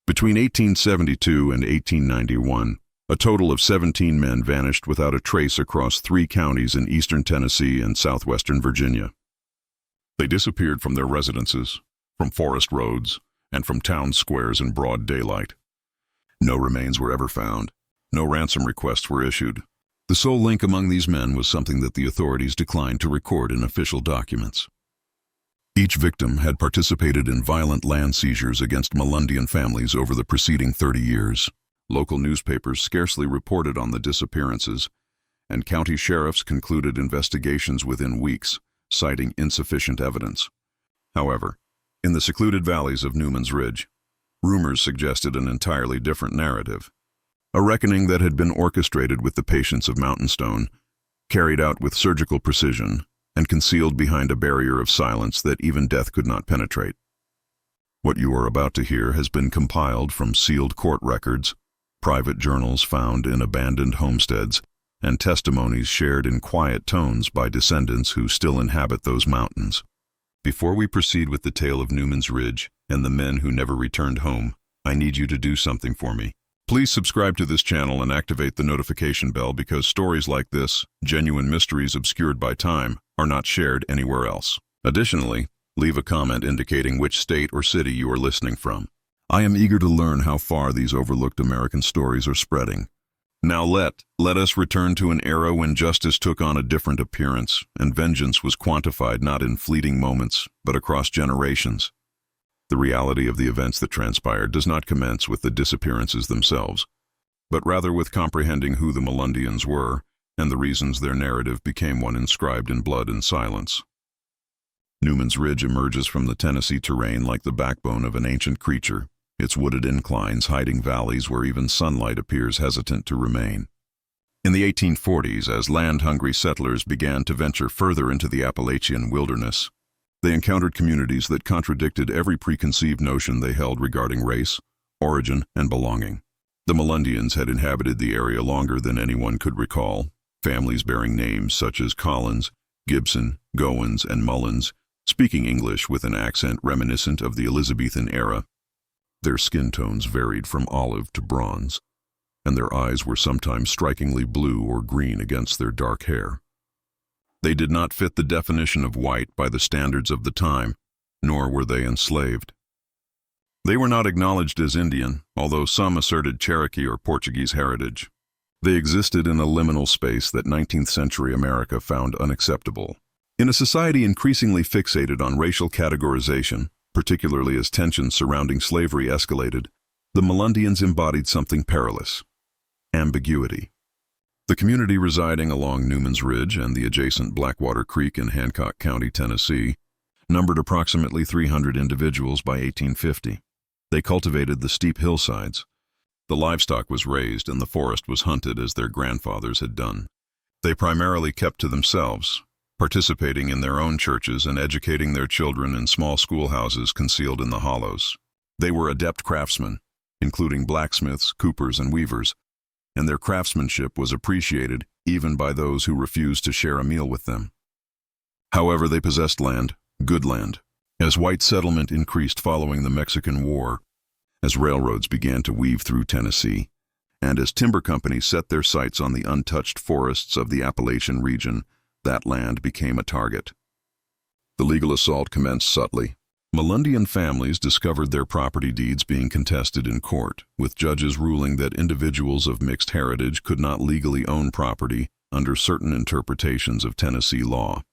Between 1872 and 1891, a total of 17 men vanished without a trace across 3 counties in eastern Tennessee and southwestern Virginia. They disappeared from their residences, from forest roads, and from town squares in broad daylight. No remains were ever found. No ransom requests were issued. The sole link among these men was something that the authorities declined to record in official documents. Each victim had participated in violent land seizures against Melungeon families over the preceding 30 years. Local newspapers scarcely reported on the disappearances, and county sheriffs concluded investigations within weeks, citing insufficient evidence. However, in the secluded valleys of Newman's Ridge, rumors suggested an entirely different narrative. A reckoning that had been orchestrated with the patience of mountain stone, carried out with surgical precision, and concealed behind a barrier of silence that even death could not penetrate. What you are about to hear has been compiled from sealed court records, private journals found in abandoned homesteads, and testimonies shared in quiet tones by descendants who still inhabit those mountains. Before we proceed with the tale of Newman's Ridge and the men who never returned home, I need you to do something for me. Please subscribe to this channel and activate the notification bell because stories like this, genuine mysteries obscured by time, are not shared anywhere else. Additionally, leave a comment indicating which state or city you are listening from. I am eager to learn how far these overlooked American stories are spreading. Now let us return to an era when justice took on a different appearance and vengeance was quantified not in fleeting moments, but across generations. The reality of the events that transpired does not commence with the disappearances themselves, but rather with comprehending who the Melungeons were and the reasons their narrative became one inscribed in blood and silence. Newman's Ridge emerges from the Tennessee terrain like the backbone of an ancient creature, its wooded inclines hiding valleys where even sunlight appears hesitant to remain. In the 1840s, as land-hungry settlers began to venture further into the Appalachian wilderness, they encountered communities that contradicted every preconceived notion they held regarding race, origin, and belonging. The Melungeons had inhabited the area longer than anyone could recall, families bearing names such as Collins, Gibson, Goins, and Mullins, speaking English with an accent reminiscent of the Elizabethan era. Their skin tones varied from olive to bronze, and their eyes were sometimes strikingly blue or green against their dark hair. They did not fit the definition of white by the standards of the time, nor were they enslaved. They were not acknowledged as Indian, although some asserted Cherokee or Portuguese heritage. They existed in a liminal space that 19th century America found unacceptable. In a society increasingly fixated on racial categorization, particularly as tensions surrounding slavery escalated, the Melungeons embodied something perilous: ambiguity. The community residing along Newman's Ridge and the adjacent Blackwater Creek in Hancock County, Tennessee, numbered approximately 300 individuals by 1850. They cultivated the steep hillsides. The livestock was raised and the forest was hunted as their grandfathers had done. They primarily kept to themselves, participating in their own churches and educating their children in small schoolhouses concealed in the hollows. They were adept craftsmen, including blacksmiths, coopers, and weavers, and their craftsmanship was appreciated even by those who refused to share a meal with them. However, they possessed land, good land. As white settlement increased following the Mexican War, as railroads began to weave through Tennessee, and as timber companies set their sights on the untouched forests of the Appalachian region, that land became a target. The legal assault commenced subtly. Melungeon families discovered their property deeds being contested in court, with judges ruling that individuals of mixed heritage could not legally own property under certain interpretations of Tennessee law.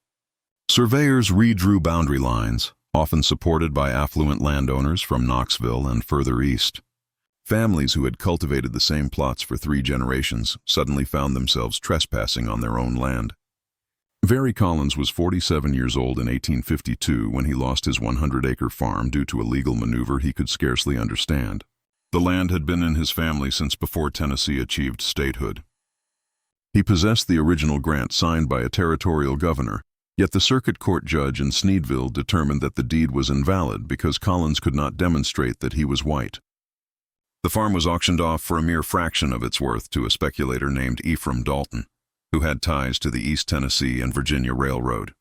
Surveyors redrew boundary lines, often supported by affluent landowners from Knoxville and further east. Families who had cultivated the same plots for 3 generations suddenly found themselves trespassing on their own land. Very Collins was 47 years old in 1852 when he lost his 100-acre farm due to a legal maneuver he could scarcely understand. The land had been in his family since before Tennessee achieved statehood. He possessed the original grant signed by a territorial governor, yet the circuit court judge in Sneedville determined that the deed was invalid because Collins could not demonstrate that he was white. The farm was auctioned off for a mere fraction of its worth to a speculator named Ephraim Dalton, who had ties to the East Tennessee and Virginia Railroad.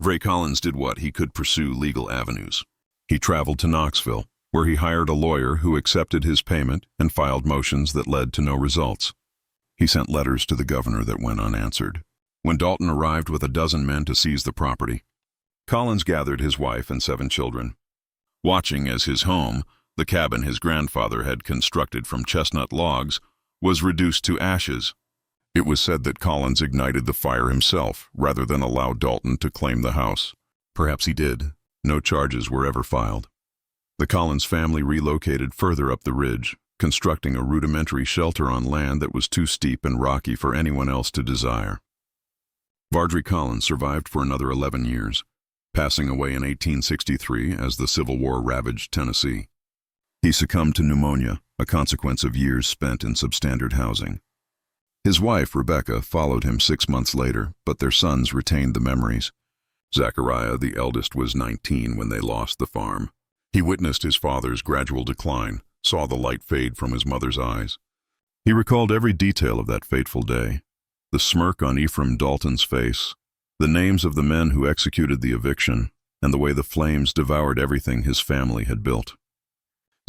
Very Collins did what he could pursue legal avenues. He traveled to Knoxville, where he hired a lawyer who accepted his payment and filed motions that led to no results. He sent letters to the governor that went unanswered. When Dalton arrived with a dozen men to seize the property, Collins gathered his wife and 7 children. Watching as his home, the cabin his grandfather had constructed from chestnut logs, was reduced to ashes. It was said that Collins ignited the fire himself rather than allow Dalton to claim the house. Perhaps he did. No charges were ever filed. The Collins family relocated further up the ridge, constructing a rudimentary shelter on land that was too steep and rocky for anyone else to desire. Vardry Collins survived for another 11 years, passing away in 1863 as the Civil War ravaged Tennessee. He succumbed to pneumonia, a consequence of years spent in substandard housing. His wife, Rebecca, followed him 6 months later, but their sons retained the memories. Zachariah, the eldest, was 19 when they lost the farm. He witnessed his father's gradual decline, saw the light fade from his mother's eyes. He recalled every detail of that fateful day: the smirk on Ephraim Dalton's face, the names of the men who executed the eviction, and the way the flames devoured everything his family had built.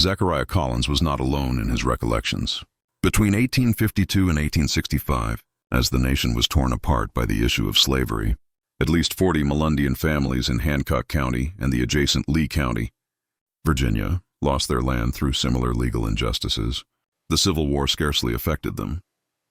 Zachariah Collins was not alone in his recollections. Between 1852 and 1865, as the nation was torn apart by the issue of slavery, at least 40 Melungeon families in Hancock County and the adjacent Lee County, Virginia, lost their land through similar legal injustices. The Civil War scarcely affected them.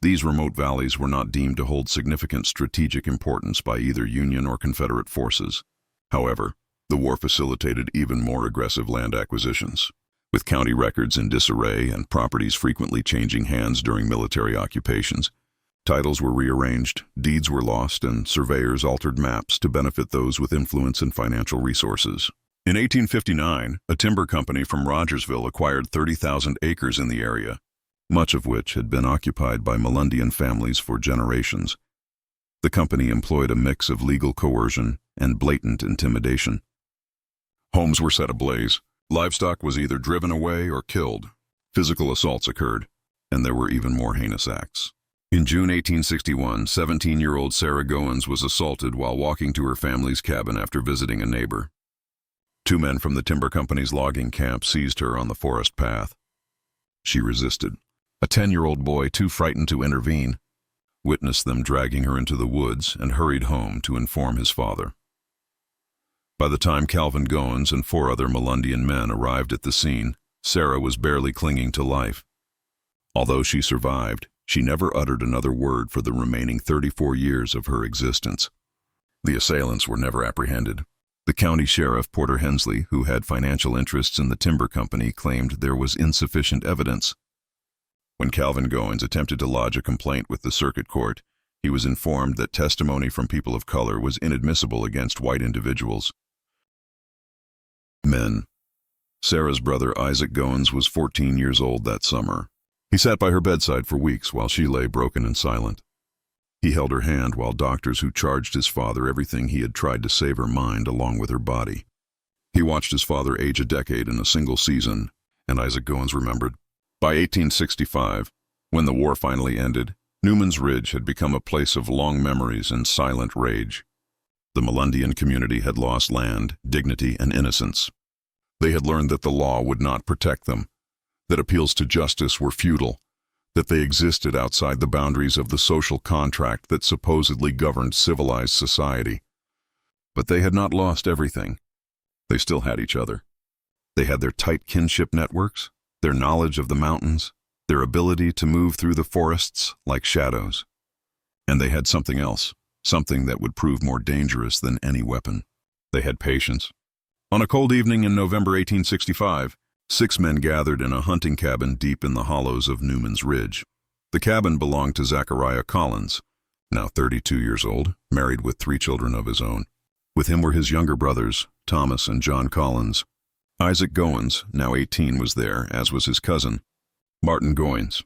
These remote valleys were not deemed to hold significant strategic importance by either Union or Confederate forces. However, the war facilitated even more aggressive land acquisitions. With county records in disarray and properties frequently changing hands during military occupations, titles were rearranged, deeds were lost, and surveyors altered maps to benefit those with influence and financial resources. In 1859, a timber company from Rogersville acquired 30,000 acres in the area, much of which had been occupied by Melungeon families for generations. The company employed a mix of legal coercion and blatant intimidation. Homes were set ablaze. Livestock was either driven away or killed. Physical assaults occurred, and there were even more heinous acts. In June 1861, 17-year-old Sarah Goins was assaulted while walking to her family's cabin after visiting a neighbor. 2 men from the timber company's logging camp seized her on the forest path. She resisted. A 10-year-old boy, too frightened to intervene, witnessed them dragging her into the woods and hurried home to inform his father. By the time Calvin Goins and 4 other Melungeon men arrived at the scene, Sarah was barely clinging to life. Although she survived, she never uttered another word for the remaining 34 years of her existence. The assailants were never apprehended. The county sheriff, Porter Hensley, who had financial interests in the timber company, claimed there was insufficient evidence. When Calvin Goins attempted to lodge a complaint with the circuit court, he was informed that testimony from people of color was inadmissible against white individuals. Men. Sarah's brother Isaac Goins was 14 years old that summer. He sat by her bedside for weeks while she lay broken and silent. He held her hand while doctors who charged his father everything he had tried to save her mind along with her body. He watched his father age a decade in a single season, and Isaac Goins remembered. By 1865, when the war finally ended, Newman's Ridge had become a place of long memories and silent rage. The Melungeon community had lost land, dignity, and innocence. They had learned that the law would not protect them, that appeals to justice were futile, that they existed outside the boundaries of the social contract that supposedly governed civilized society. But they had not lost everything. They still had each other. They had their tight kinship networks, their knowledge of the mountains, their ability to move through the forests like shadows. And they had something else, something that would prove more dangerous than any weapon. They had patience. On a cold evening in November 1865, 6 men gathered in a hunting cabin deep in the hollows of Newman's Ridge. The cabin belonged to Zachariah Collins, now 32 years old, married with 3 children of his own. With him were his younger brothers, Thomas and John Collins. Isaac Goins, now 18, was there, as was his cousin, Martin Goins.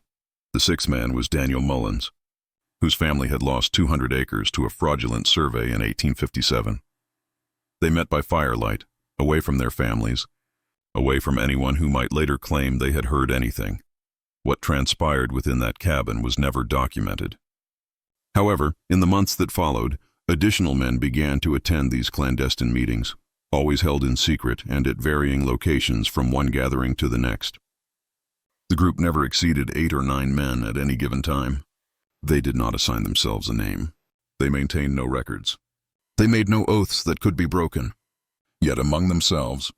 The 6th man was Daniel Mullins, whose family had lost 200 acres to a fraudulent survey in 1857. They met by firelight, away from their families, away from anyone who might later claim they had heard anything. What transpired within that cabin was never documented. However, in the months that followed, additional men began to attend these clandestine meetings. always held in secret and at varying locations from one gathering to the next. The group never exceeded 8 or 9 men at any given time. They did not assign themselves a name. They maintained no records. They made no oaths that could be broken. Yet among themselves,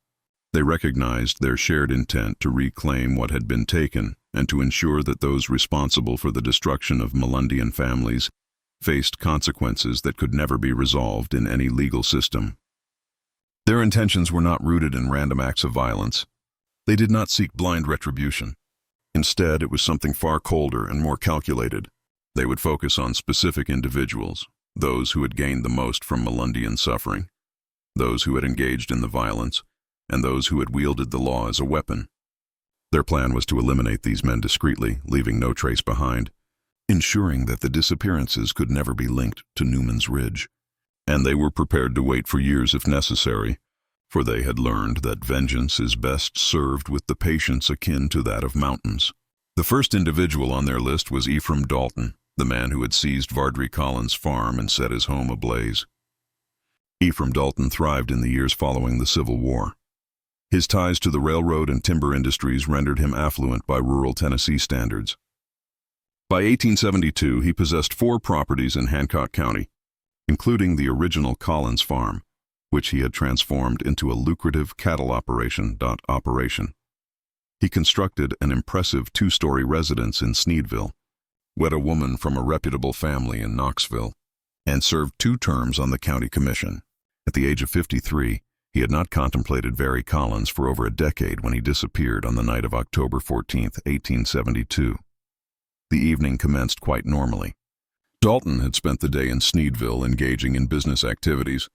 they recognized their shared intent to reclaim what had been taken and to ensure that those responsible for the destruction of Melungeon families faced consequences that could never be resolved in any legal system. Their intentions were not rooted in random acts of violence. They did not seek blind retribution. Instead, it was something far colder and more calculated. They would focus on specific individuals, those who had gained the most from Melungeon suffering, those who had engaged in the violence, and those who had wielded the law as a weapon. Their plan was to eliminate these men discreetly, leaving no trace behind, ensuring that the disappearances could never be linked to Newman's Ridge. And they were prepared to wait for years if necessary, for they had learned that vengeance is best served with the patience akin to that of mountains. The first individual on their list was Ephraim Dalton, the man who had seized Vardry Collins' farm and set his home ablaze. Ephraim Dalton thrived in the years following the Civil War. His ties to the railroad and timber industries rendered him affluent by rural Tennessee standards. By 1872, he possessed 4 properties in Hancock County, including the original Collins farm, which he had transformed into a lucrative cattle operation. He constructed an impressive 2-story residence in Sneedville, wed a woman from a reputable family in Knoxville, and served 2 terms on the county commission. At the age of 53, he had not contemplated Vary Collins for over a decade when he disappeared on the night of October 14, 1872. The evening commenced quite normally. Dalton had spent the day in Sneedville engaging in business activities.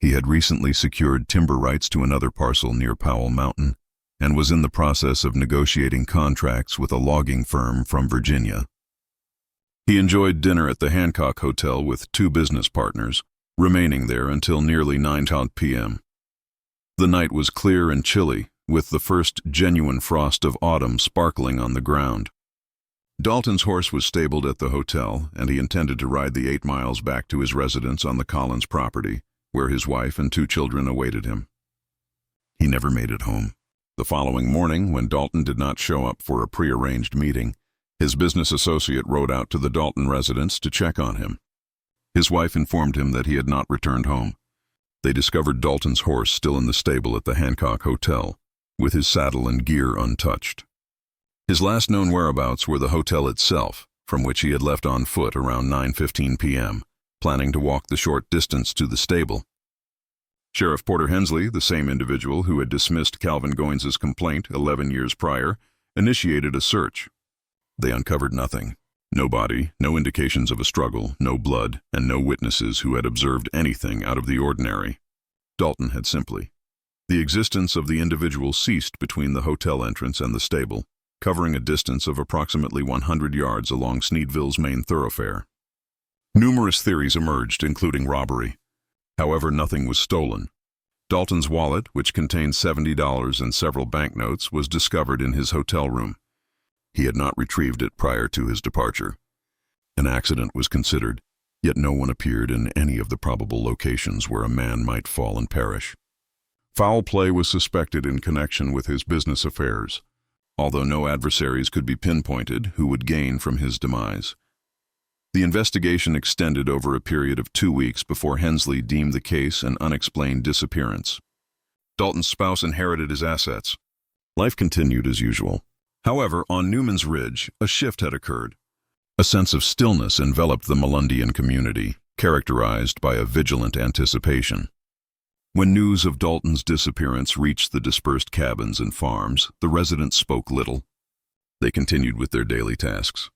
He had recently secured timber rights to another parcel near Powell Mountain and was in the process of negotiating contracts with a logging firm from Virginia. He enjoyed dinner at the Hancock Hotel with 2 business partners, remaining there until nearly 9 p.m. The night was clear and chilly, with the first genuine frost of autumn sparkling on the ground. Dalton's horse was stabled at the hotel, and he intended to ride the 8 miles back to his residence on the Collins property, where his wife and 2 children awaited him. He never made it home. The following morning, when Dalton did not show up for a prearranged meeting, his business associate rode out to the Dalton residence to check on him. His wife informed him that he had not returned home. They discovered Dalton's horse still in the stable at the Hancock Hotel, with his saddle and gear untouched. His last known whereabouts were the hotel itself, from which he had left on foot around 9:15 p.m., planning to walk the short distance to the stable. Sheriff Porter Hensley, the same individual who had dismissed Calvin Goins's complaint 11 years prior, initiated a search. They uncovered nothing. No body, no indications of a struggle, no blood, and no witnesses who had observed anything out of the ordinary. Dalton had simply. The existence of the individual ceased between the hotel entrance and the stable, covering a distance of approximately 100 yards along Sneedville's main thoroughfare. Numerous theories emerged, including robbery. However, nothing was stolen. Dalton's wallet, which contained $70 and several banknotes, was discovered in his hotel room. He had not retrieved it prior to his departure. An accident was considered, yet no one appeared in any of the probable locations where a man might fall and perish. Foul play was suspected in connection with his business affairs, although no adversaries could be pinpointed who would gain from his demise. The investigation extended over a period of 2 weeks before Hensley deemed the case an unexplained disappearance. Dalton's spouse inherited his assets. Life continued as usual. However, on Newman's Ridge, a shift had occurred. A sense of stillness enveloped the Melungeon community, characterized by a vigilant anticipation. When news of Dalton's disappearance reached the dispersed cabins and farms, the residents spoke little. They continued with their daily tasks.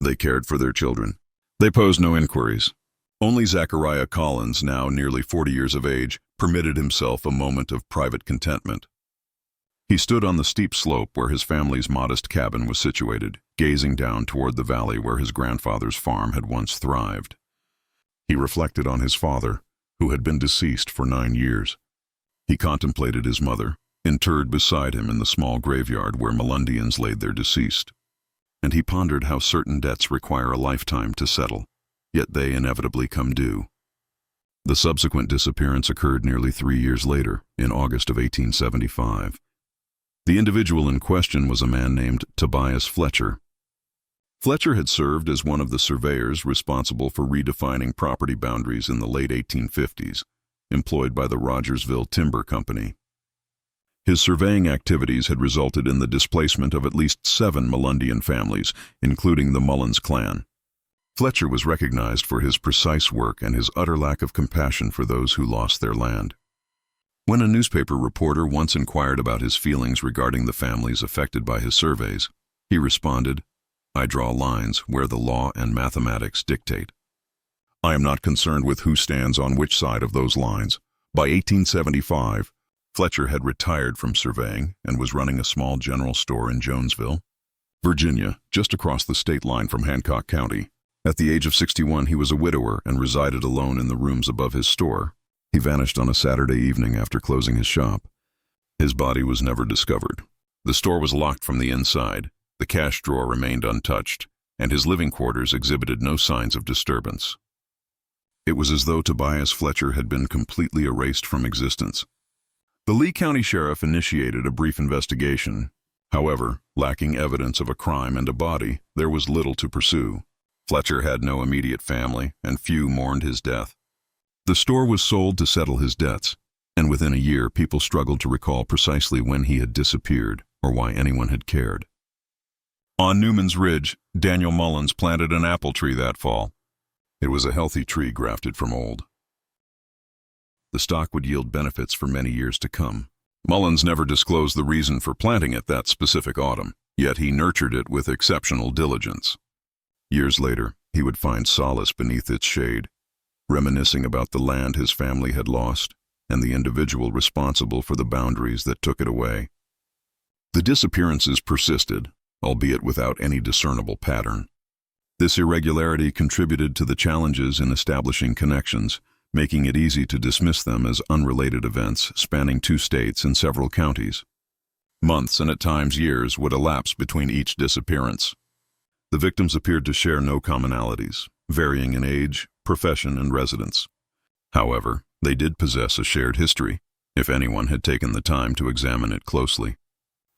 They cared for their children. They posed no inquiries. Only Zachariah Collins, now nearly 40 years of age, permitted himself a moment of private contentment. He stood on the steep slope where his family's modest cabin was situated, gazing down toward the valley where his grandfather's farm had once thrived. He reflected on his father, who had been deceased for 9 years. He contemplated his mother, interred beside him in the small graveyard where Melungeons laid their deceased. And he pondered how certain debts require a lifetime to settle, yet they inevitably come due. The subsequent disappearance occurred nearly 3 years later, in August of 1875. The individual in question was a man named Tobias Fletcher. Fletcher had served as one of the surveyors responsible for redefining property boundaries in the late 1850s, employed by the Rogersville Timber Company. His surveying activities had resulted in the displacement of at least 7 Melungeon families, including the Mullins clan. Fletcher was recognized for his precise work and his utter lack of compassion for those who lost their land. When a newspaper reporter once inquired about his feelings regarding the families affected by his surveys, he responded, "I draw lines where the law and mathematics dictate. I am not concerned with who stands on which side of those lines." By 1875, Fletcher had retired from surveying and was running a small general store in Jonesville, Virginia, just across the state line from Hancock County. At the age of 61, he was a widower and resided alone in the rooms above his store. He vanished on a Saturday evening after closing his shop. His body was never discovered. The store was locked from the inside, the cash drawer remained untouched, and his living quarters exhibited no signs of disturbance. It was as though Tobias Fletcher had been completely erased from existence. The Lee County Sheriff initiated a brief investigation. However, lacking evidence of a crime and a body, there was little to pursue. Fletcher had no immediate family, and few mourned his death. The store was sold to settle his debts, and within a year people struggled to recall precisely when he had disappeared or why anyone had cared. On Newman's Ridge, Daniel Mullins planted an apple tree that fall. It was a healthy tree grafted from old. The stock would yield benefits for many years to come. Mullins never disclosed the reason for planting it that specific autumn, yet he nurtured it with exceptional diligence. Years later, he would find solace beneath its shade, reminiscing about the land his family had lost and the individual responsible for the boundaries that took it away. The disappearances persisted, albeit without any discernible pattern. This irregularity contributed to the challenges in establishing connections, making it easy to dismiss them as unrelated events spanning 2 states and several counties. Months and at times years would elapse between each disappearance. The victims appeared to share no commonalities, varying in age, profession, and residence. However, they did possess a shared history, if anyone had taken the time to examine it closely.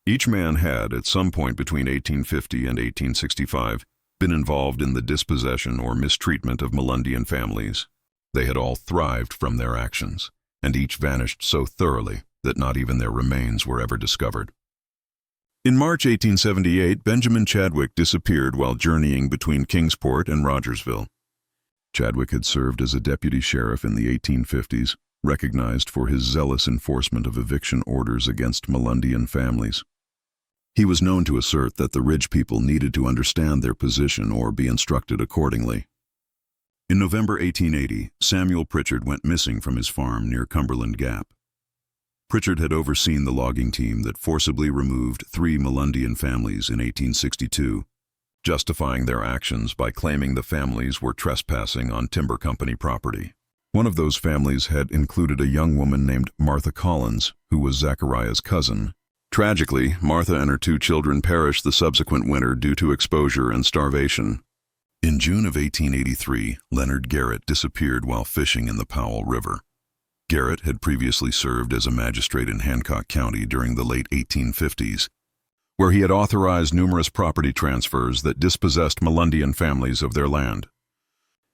Each man had, at some point between 1850 and 1865, been involved in the dispossession or mistreatment of Melungeon families. They had all thrived from their actions, and each vanished so thoroughly that not even their remains were ever discovered. In March 1878, Benjamin Chadwick disappeared while journeying between Kingsport and Rogersville. Chadwick had served as a deputy sheriff in the 1850s, recognized for his zealous enforcement of eviction orders against Melungeon families. He was known to assert that the Ridge people needed to understand their position or be instructed accordingly. In November 1880, Samuel Pritchard went missing from his farm near Cumberland Gap. Pritchard had overseen the logging team that forcibly removed 3 Melungeon families in 1862, justifying their actions by claiming the families were trespassing on timber company property. One of those families had included a young woman named Martha Collins, who was Zachariah's cousin. Tragically, Martha and her 2 children perished the subsequent winter due to exposure and starvation. In June of 1883, Leonard Garrett disappeared while fishing in the Powell River. Garrett had previously served as a magistrate in Hancock County during the late 1850s, where he had authorized numerous property transfers that dispossessed Melungeon families of their land.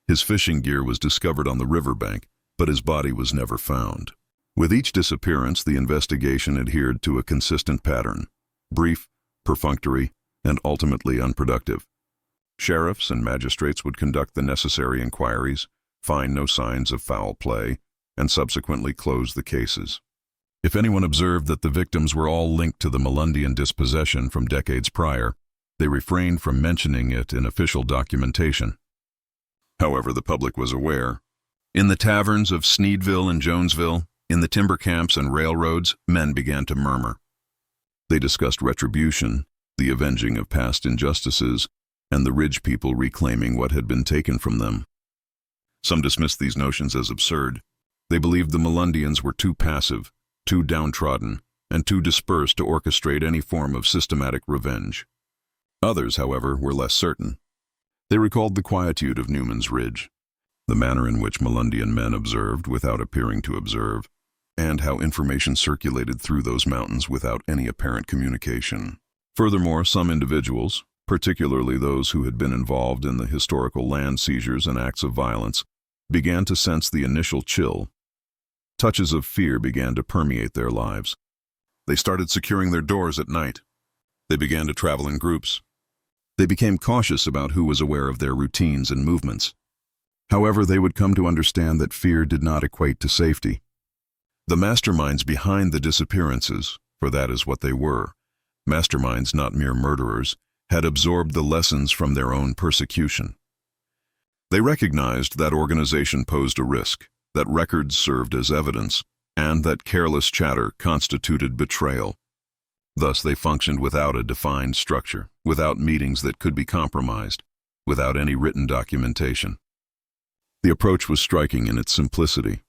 His fishing gear was discovered on the riverbank, but his body was never found. With each disappearance, the investigation adhered to a consistent pattern: brief, perfunctory, and ultimately unproductive. Sheriffs and magistrates would conduct the necessary inquiries, find no signs of foul play, and subsequently close the cases. If anyone observed that the victims were all linked to the Melungeon dispossession from decades prior, they refrained from mentioning it in official documentation. However, the public was aware. In the taverns of Sneedville and Jonesville, in the timber camps and railroads, men began to murmur. They discussed retribution, the avenging of past injustices, and the Ridge people reclaiming what had been taken from them. Some dismissed these notions as absurd. They believed the Melungeons were too passive, too downtrodden, and too dispersed to orchestrate any form of systematic revenge. Others, however, were less certain. They recalled the quietude of Newman's Ridge. the manner in which Melungeon men observed without appearing to observe, and how information circulated through those mountains without any apparent communication. Furthermore, some individuals, particularly those who had been involved in the historical land seizures and acts of violence, began to sense the initial chill. Touches of fear began to permeate their lives. They started securing their doors at night. They began to travel in groups. They became cautious about who was aware of their routines and movements. However, they would come to understand that fear did not equate to safety. The masterminds behind the disappearances, for that is what they were, masterminds, not mere murderers, had absorbed the lessons from their own persecution. They recognized that organization posed a risk, that records served as evidence, and that careless chatter constituted betrayal. Thus they functioned without a defined structure, without meetings that could be compromised, without any written documentation. The approach was striking in its simplicity.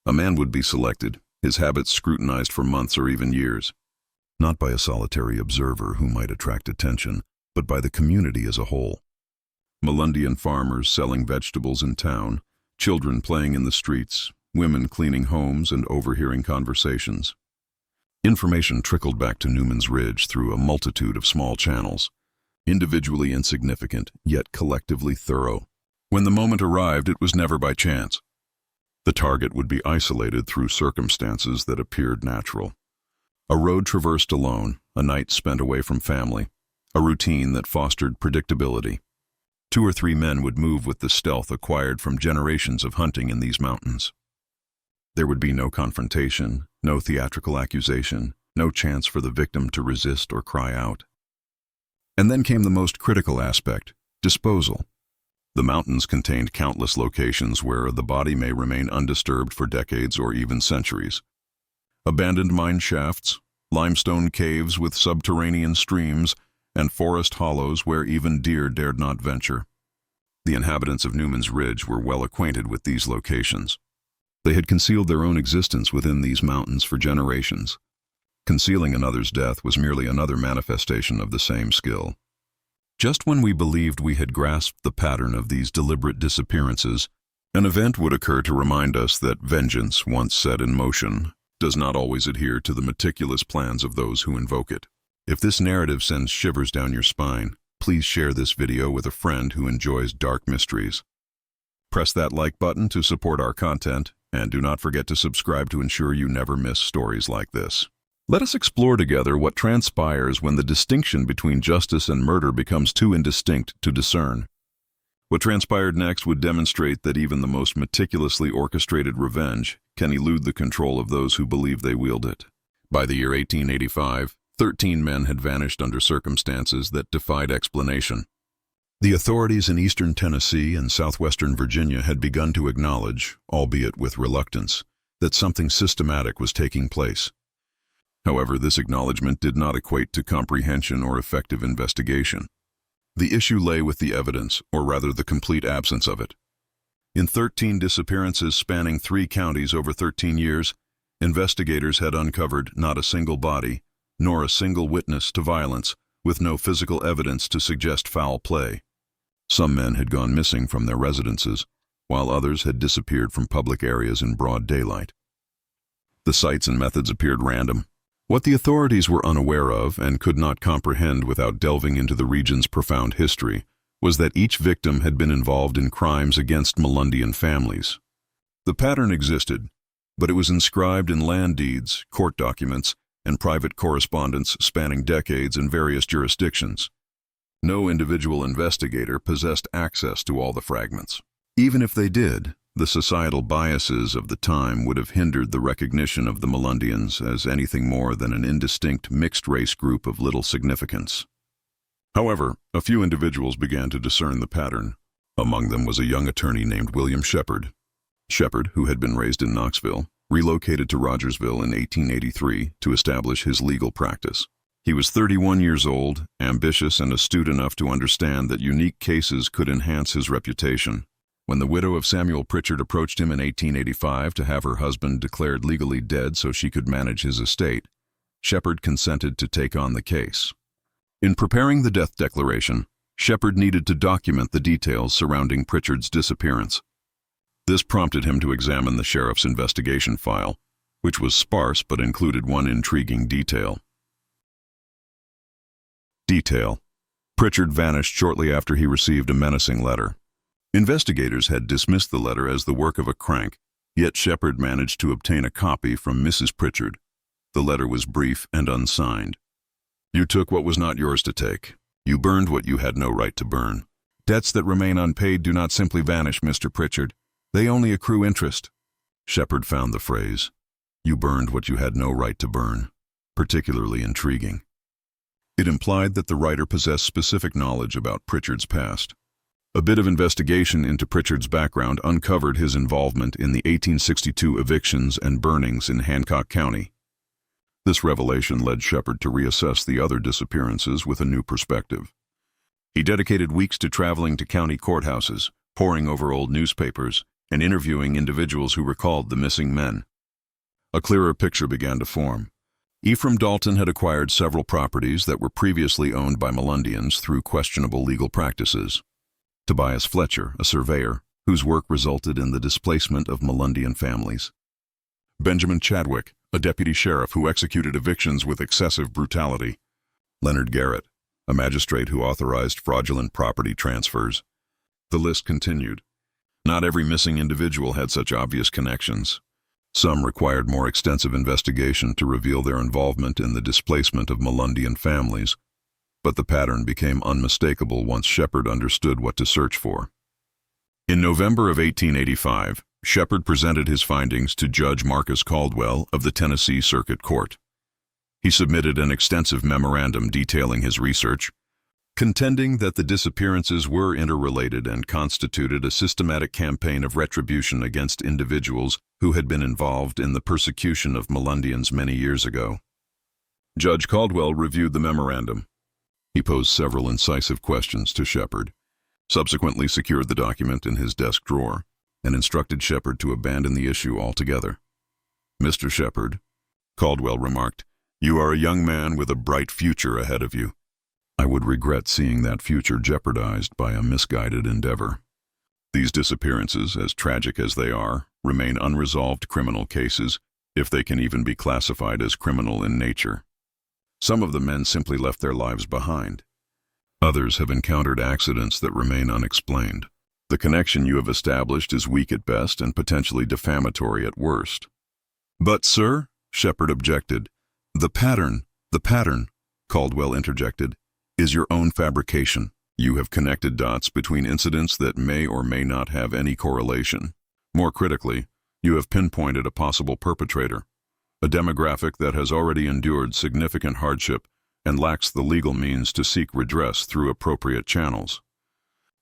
A man would be selected, his habits scrutinized for months or even years, not by a solitary observer who might attract attention, but by the community as a whole. Melungeon farmers selling vegetables in town, children playing in the streets, women cleaning homes and overhearing conversations. Information trickled back to Newman's Ridge through a multitude of small channels, individually insignificant, yet collectively thorough. When the moment arrived, it was never by chance. The target would be isolated through circumstances that appeared natural. A road traversed alone, a night spent away from family, a routine that fostered predictability. 2 or 3 men would move with the stealth acquired from generations of hunting in these mountains. There would be no confrontation, no theatrical accusation, no chance for the victim to resist or cry out. And then came the most critical aspect, disposal. The mountains contained countless locations where the body may remain undisturbed for decades or even centuries. Abandoned mine shafts, limestone caves with subterranean streams, and forest hollows where even deer dared not venture. The inhabitants of Newman's Ridge were well acquainted with these locations. They had concealed their own existence within these mountains for generations. Concealing another's death was merely another manifestation of the same skill. Just when we believed we had grasped the pattern of these deliberate disappearances, an event would occur to remind us that vengeance, once set in motion, does not always adhere to the meticulous plans of those who invoke it. If this narrative sends shivers down your spine, please share this video with a friend who enjoys dark mysteries. Press that like button to support our content, and do not forget to subscribe to ensure you never miss stories like this. Let us explore together what transpires when the distinction between justice and murder becomes too indistinct to discern. What transpired next would demonstrate that even the most meticulously orchestrated revenge can elude the control of those who believe they wield it. By the year 1885, 13 men had vanished under circumstances that defied explanation. The authorities in eastern Tennessee and southwestern Virginia had begun to acknowledge, albeit with reluctance, that something systematic was taking place. However, this acknowledgement did not equate to comprehension or effective investigation. The issue lay with the evidence, or rather the complete absence of it. In 13 disappearances spanning 3 counties over 13 years, investigators had uncovered not a single body, nor a single witness to violence, with no physical evidence to suggest foul play. Some men had gone missing from their residences, while others had disappeared from public areas in broad daylight. The sites and methods appeared random. What the authorities were unaware of and could not comprehend without delving into the region's profound history was that each victim had been involved in crimes against Melungeon families. The pattern existed, but it was inscribed in land deeds, court documents, and private correspondence spanning decades in various jurisdictions. No individual investigator possessed access to all the fragments. Even if they did, the societal biases of the time would have hindered the recognition of the Melungeons as anything more than an indistinct mixed-race group of little significance. However, a few individuals began to discern the pattern. Among them was a young attorney named William Shepherd. Shepherd, who had been raised in Knoxville, relocated to Rogersville in 1883 to establish his legal practice. He was 31 years old, ambitious and astute enough to understand that unique cases could enhance his reputation. When the widow of Samuel Pritchard approached him in 1885 to have her husband declared legally dead so she could manage his estate, Shepherd consented to take on the case. In preparing the death declaration, Shepherd needed to document the details surrounding Pritchard's disappearance. This prompted him to examine the sheriff's investigation file, which was sparse but included one intriguing detail. Pritchard vanished shortly after he received a menacing letter. Investigators had dismissed the letter as the work of a crank, yet Shepard managed to obtain a copy from Mrs. Pritchard. The letter was brief and unsigned. "You took what was not yours to take. You burned what you had no right to burn. Debts that remain unpaid do not simply vanish, Mr. Pritchard. They only accrue interest." Shepard found the phrase, "You burned what you had no right to burn," particularly intriguing. It implied that the writer possessed specific knowledge about Pritchard's past. A bit of investigation into Pritchard's background uncovered his involvement in the 1862 evictions and burnings in Hancock County. This revelation led Shepard to reassess the other disappearances with a new perspective. He dedicated weeks to traveling to county courthouses, poring over old newspapers, and interviewing individuals who recalled the missing men. A clearer picture began to form. Ephraim Dalton had acquired several properties that were previously owned by Melungeons through questionable legal practices. Tobias Fletcher, a surveyor, whose work resulted in the displacement of Melungeon families. Benjamin Chadwick, a deputy sheriff who executed evictions with excessive brutality. Leonard Garrett, a magistrate who authorized fraudulent property transfers. The list continued. Not every missing individual had such obvious connections. Some required more extensive investigation to reveal their involvement in the displacement of Melungeon families, but the pattern became unmistakable once Shepard understood what to search for. In November of 1885, Shepard presented his findings to Judge Marcus Caldwell of the Tennessee Circuit Court. He submitted an extensive memorandum detailing his research, contending that the disappearances were interrelated and constituted a systematic campaign of retribution against individuals who had been involved in the persecution of Melungeons many years ago. Judge Caldwell reviewed the memorandum. He posed several incisive questions to Shepard, subsequently secured the document in his desk drawer, and instructed Shepard to abandon the issue altogether. "Mr. Shepard," Caldwell remarked, "you are a young man with a bright future ahead of you. I would regret seeing that future jeopardized by a misguided endeavor. These disappearances, as tragic as they are, remain unresolved criminal cases, if they can even be classified as criminal in nature. Some of the men simply left their lives behind. Others have encountered accidents that remain unexplained. The connection you have established is weak at best and potentially defamatory at worst." "But, sir," Shepard objected. The pattern," Caldwell interjected, "is your own fabrication. You have connected dots between incidents that may or may not have any correlation. More critically, you have pinpointed a possible perpetrator, a demographic that has already endured significant hardship and lacks the legal means to seek redress through appropriate channels.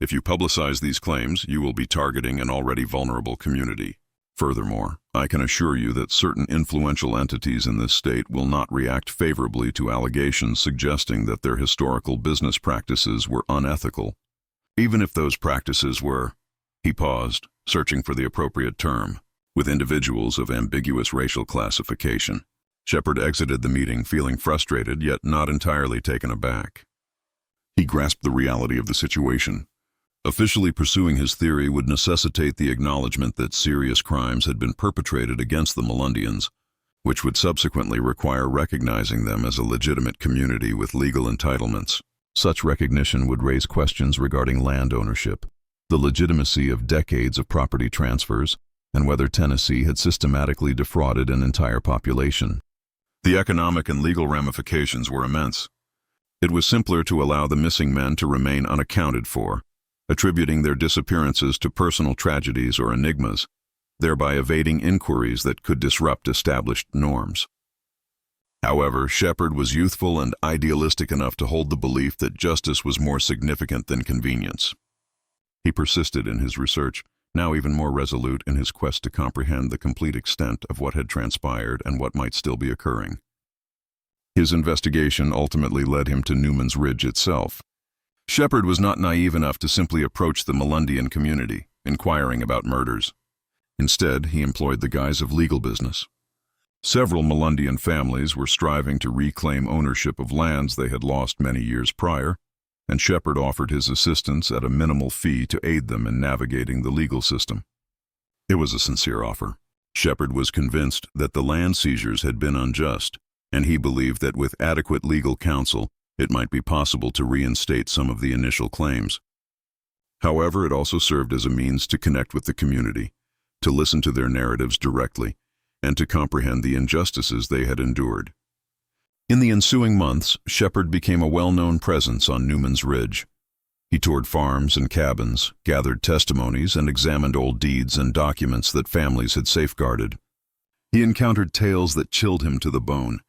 If you publicize these claims, you will be targeting an already vulnerable community. Furthermore, I can assure you that certain influential entities in this state will not react favorably to allegations suggesting that their historical business practices were unethical. Even if those practices were—" He paused, searching for the appropriate term, "with individuals of ambiguous racial classification." Shepard exited the meeting feeling frustrated yet not entirely taken aback. He grasped the reality of the situation. Officially pursuing his theory would necessitate the acknowledgement that serious crimes had been perpetrated against the Melungeons, which would subsequently require recognizing them as a legitimate community with legal entitlements. Such recognition would raise questions regarding land ownership, the legitimacy of decades of property transfers, and whether Tennessee had systematically defrauded an entire population. The economic and legal ramifications were immense. It was simpler to allow the missing men to remain unaccounted for, attributing their disappearances to personal tragedies or enigmas, thereby evading inquiries that could disrupt established norms. However, Shepard was youthful and idealistic enough to hold the belief that justice was more significant than convenience. He persisted in his research, now even more resolute in his quest to comprehend the complete extent of what had transpired and what might still be occurring. His investigation ultimately led him to Newman's Ridge itself. Shepard was not naive enough to simply approach the Melungeon community, inquiring about murders. Instead, he employed the guise of legal business. Several Melungeon families were striving to reclaim ownership of lands they had lost many years prior, and Shepard offered his assistance at a minimal fee to aid them in navigating the legal system. It was a sincere offer. Shepard was convinced that the land seizures had been unjust, and he believed that with adequate legal counsel, it might be possible to reinstate some of the initial claims. However, it also served as a means to connect with the community, to listen to their narratives directly, and to comprehend the injustices they had endured. In the ensuing months, Shepard became a well-known presence on Newman's Ridge. He toured farms and cabins, gathered testimonies, and examined old deeds and documents that families had safeguarded. He encountered tales that chilled him to the bone.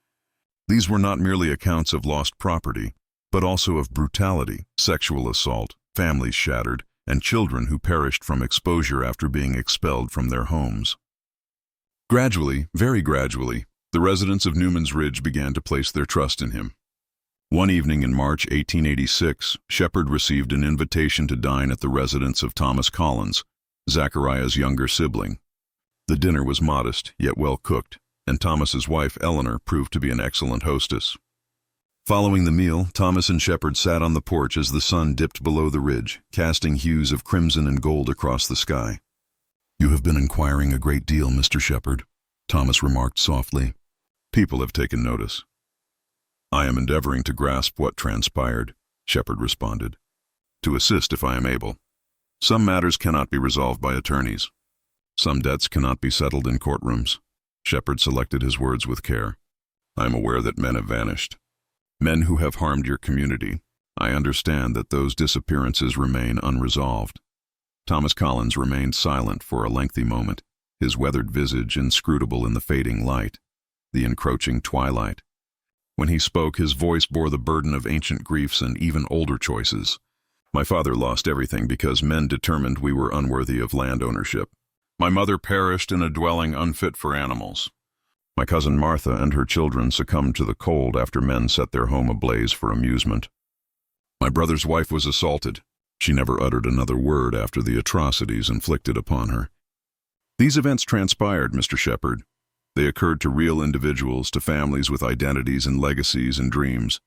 These were not merely accounts of lost property, but also of brutality, sexual assault, families shattered, and children who perished from exposure after being expelled from their homes. Gradually, very gradually, the residents of Newman's Ridge began to place their trust in him. One evening in March 1886, Shepard received an invitation to dine at the residence of Thomas Collins, Zachariah's younger sibling. The dinner was modest, yet well cooked, and Thomas's wife, Eleanor, proved to be an excellent hostess. Following the meal, Thomas and Shepard sat on the porch as the sun dipped below the ridge, casting hues of crimson and gold across the sky. "You have been inquiring a great deal, Mr. Shepard," Thomas remarked softly. "People have taken notice." "I am endeavoring to grasp what transpired," Shepard responded. "To assist if I am able. Some matters cannot be resolved by attorneys. Some debts cannot be settled in courtrooms." Shepard selected his words with care. "I am aware that men have vanished. Men who have harmed your community. I understand that those disappearances remain unresolved." Thomas Collins remained silent for a lengthy moment, his weathered visage inscrutable in the fading light, the encroaching twilight. When he spoke, his voice bore the burden of ancient griefs and even older choices. "My father lost everything because men determined we were unworthy of land ownership. My mother perished in a dwelling unfit for animals. My cousin Martha and her children succumbed to the cold after men set their home ablaze for amusement. My brother's wife was assaulted. She never uttered another word after the atrocities inflicted upon her. These events transpired, Mr. Shepard. They occurred to real individuals, to families with identities and legacies and dreams.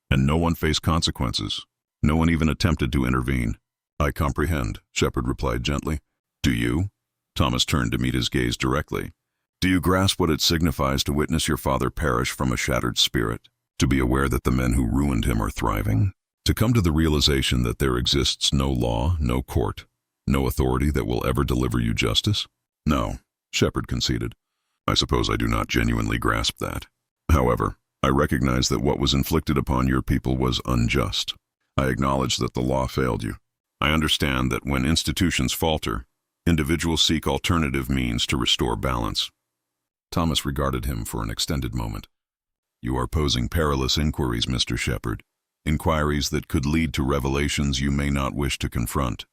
And no one faced consequences. No one even attempted to intervene." "I comprehend," Shepard replied gently. "Do you?" Thomas turned to meet his gaze directly. "Do you grasp what it signifies to witness your father perish from a shattered spirit? To be aware that the men who ruined him are thriving? To come to the realization that there exists no law, no court, no authority that will ever deliver you justice?" "No," Shepard conceded. "I suppose I do not genuinely grasp that. However, I recognize that what was inflicted upon your people was unjust. I acknowledge that the law failed you. I understand that when institutions falter, individuals seek alternative means to restore balance." Thomas regarded him for an extended moment. "You are posing perilous inquiries, Mr. Shepard, inquiries that could lead to revelations you may not wish to confront."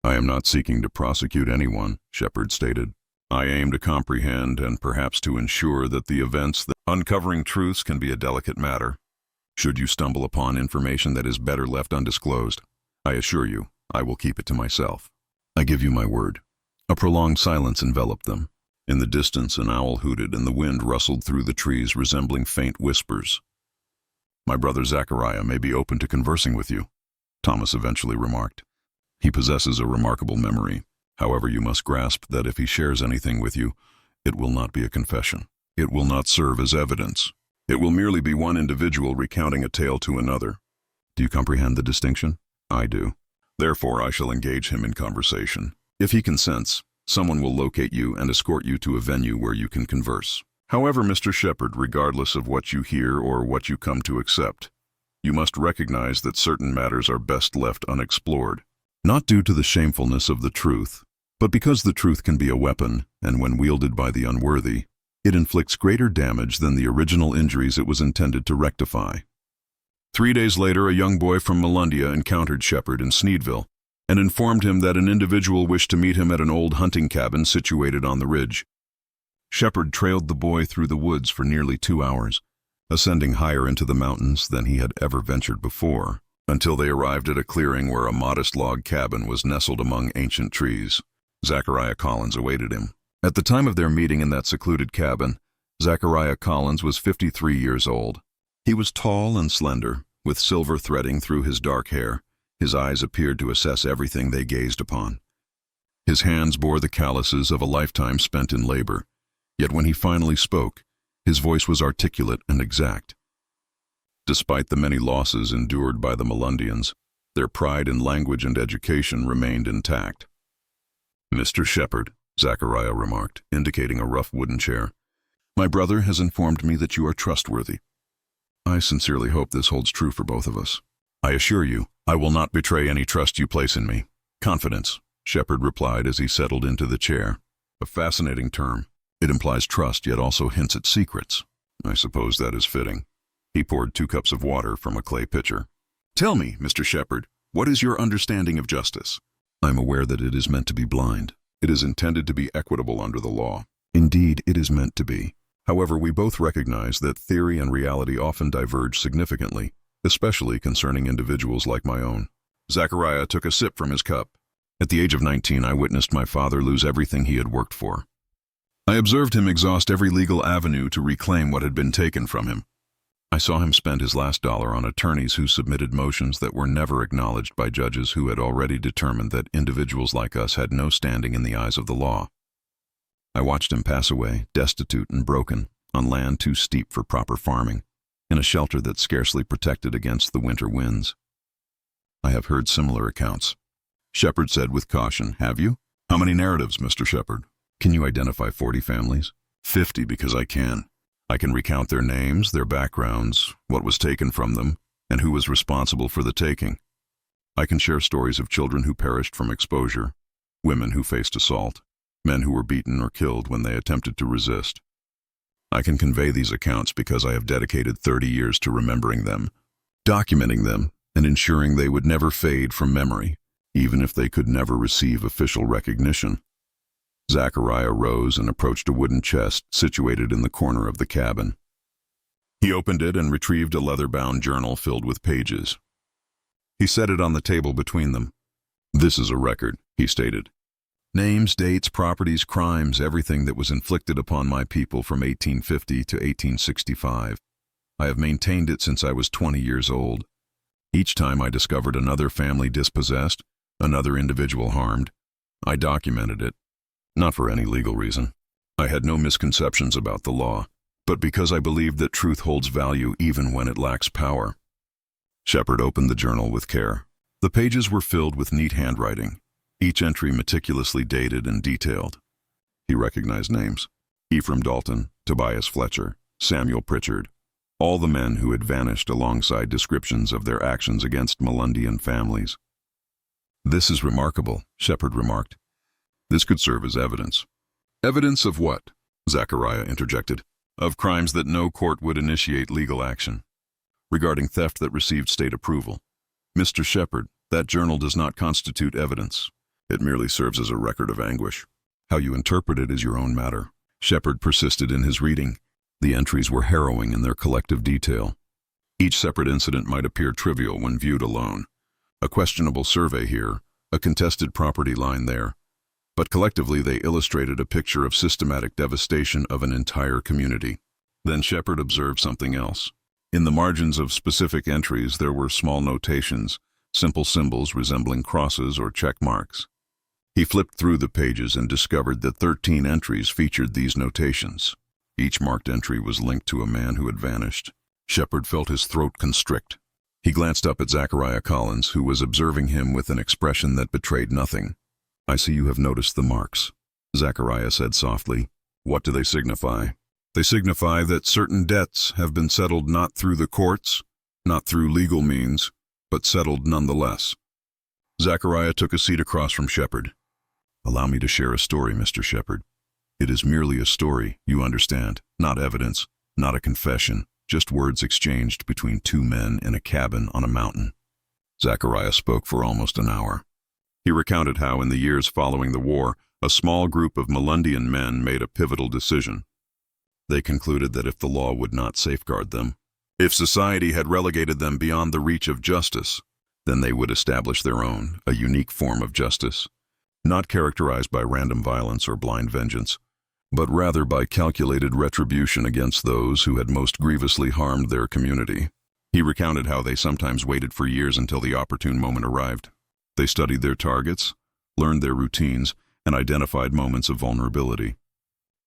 "I am not seeking to prosecute anyone," Shepard stated. "I aim to comprehend and perhaps to ensure that the events that uncovering truths can be a delicate matter. Should you stumble upon information that is better left undisclosed, I assure you, I will keep it to myself." "I give you my word." A prolonged silence enveloped them. In the distance, an owl hooted and the wind rustled through the trees, resembling faint whispers. "My brother Zachariah may be open to conversing with you," Thomas eventually remarked. "He possesses a remarkable memory. However, you must grasp that if he shares anything with you, it will not be a confession. It will not serve as evidence. It will merely be one individual recounting a tale to another. Do you comprehend the distinction? I do. Therefore, I shall engage him in conversation. If he consents, someone will locate you and escort you to a venue where you can converse. However, Mr. Shepard, regardless of what you hear or what you come to accept, you must recognize that certain matters are best left unexplored, not due to the shamefulness of the truth, but because the truth can be a weapon, and when wielded by the unworthy, it inflicts greater damage than the original injuries it was intended to rectify. 3 days later, a young boy from Melungeon encountered Shepard in Sneedville and informed him that an individual wished to meet him at an old hunting cabin situated on the ridge. Shepard trailed the boy through the woods for nearly 2 hours, ascending higher into the mountains than he had ever ventured before, until they arrived at a clearing where a modest log cabin was nestled among ancient trees. Zachariah Collins awaited him. At the time of their meeting in that secluded cabin, Zachariah Collins was 53 years old. He was tall and slender, with silver threading through his dark hair. His eyes appeared to assess everything they gazed upon. His hands bore the calluses of a lifetime spent in labor, yet when he finally spoke, his voice was articulate and exact. Despite the many losses endured by the Melungeons, their pride in language and education remained intact. "Mr. Shepherd," Zachariah remarked, indicating a rough wooden chair, "my brother has informed me that you are trustworthy. I sincerely hope this holds true for both of us. I assure you, I will not betray any trust you place in me." "Confidence," Shepherd replied as he settled into the chair. "A fascinating term. It implies trust, yet also hints at secrets. I suppose that is fitting." He poured 2 cups of water from a clay pitcher. "Tell me, Mr. Shepherd, what is your understanding of justice?" "I am aware that it is meant to be blind. It is intended to be equitable under the law. Indeed, it is meant to be. However, we both recognize that theory and reality often diverge significantly, especially concerning individuals like my own." Zachariah took a sip from his cup. "At the age of 19, I witnessed my father lose everything he had worked for. I observed him exhaust every legal avenue to reclaim what had been taken from him. I saw him spend his last dollar on attorneys who submitted motions that were never acknowledged by judges who had already determined that individuals like us had no standing in the eyes of the law. I watched him pass away, destitute and broken, on land too steep for proper farming, in a shelter that scarcely protected against the winter winds. I have heard similar accounts." Shepherd said with caution, "Have you? How many narratives, Mr. Shepherd? Can you identify 40 families? 50, because I can. I can recount their names, their backgrounds, what was taken from them, and who was responsible for the taking. I can share stories of children who perished from exposure, women who faced assault, men who were beaten or killed when they attempted to resist. I can convey these accounts because I have dedicated 30 years to remembering them, documenting them, and ensuring they would never fade from memory, even if they could never receive official recognition." Zachariah rose and approached a wooden chest situated in the corner of the cabin. He opened it and retrieved a leather-bound journal filled with pages. He set it on the table between them. "This is a record," he stated. "Names, dates, properties, crimes, everything that was inflicted upon my people from 1850 to 1865. I have maintained it since I was 20 years old. Each time I discovered another family dispossessed, another individual harmed, I documented it. Not for any legal reason. I had no misconceptions about the law, but because I believed that truth holds value even when it lacks power." Shepherd opened the journal with care. The pages were filled with neat handwriting, each entry meticulously dated and detailed. He recognized names: Ephraim Dalton, Tobias Fletcher, Samuel Pritchard, all the men who had vanished, alongside descriptions of their actions against Melungeon families. "This is remarkable," Shepherd remarked. "This could serve as evidence." "Evidence of what?" Zachariah interjected. "Of crimes that no court would initiate legal action. Regarding theft that received state approval. Mr. Shepherd, that journal does not constitute evidence. It merely serves as a record of anguish. How you interpret it is your own matter." Shepherd persisted in his reading. The entries were harrowing in their collective detail. Each separate incident might appear trivial when viewed alone. A questionable survey here, a contested property line there. But collectively they illustrated a picture of systematic devastation of an entire community. Then Shepherd observed something else. In the margins of specific entries there were small notations, simple symbols resembling crosses or check marks. He flipped through the pages and discovered that 13 entries featured these notations. Each marked entry was linked to a man who had vanished. Shepherd felt his throat constrict. He glanced up at Zachariah Collins, who was observing him with an expression that betrayed nothing. "I see you have noticed the marks," Zachariah said softly. "What do they signify?" "They signify that certain debts have been settled not through the courts, not through legal means, but settled nonetheless." Zachariah took a seat across from Shepherd. "Allow me to share a story, Mr. Shepherd. It is merely a story, you understand, not evidence, not a confession, just words exchanged between 2 men in a cabin on a mountain." Zachariah spoke for almost an hour. He recounted how, in the years following the war, a small group of Melungeon men made a pivotal decision. They concluded that if the law would not safeguard them, if society had relegated them beyond the reach of justice, then they would establish their own, a unique form of justice, not characterized by random violence or blind vengeance, but rather by calculated retribution against those who had most grievously harmed their community. He recounted how they sometimes waited for years until the opportune moment arrived. They studied their targets, learned their routines, and identified moments of vulnerability.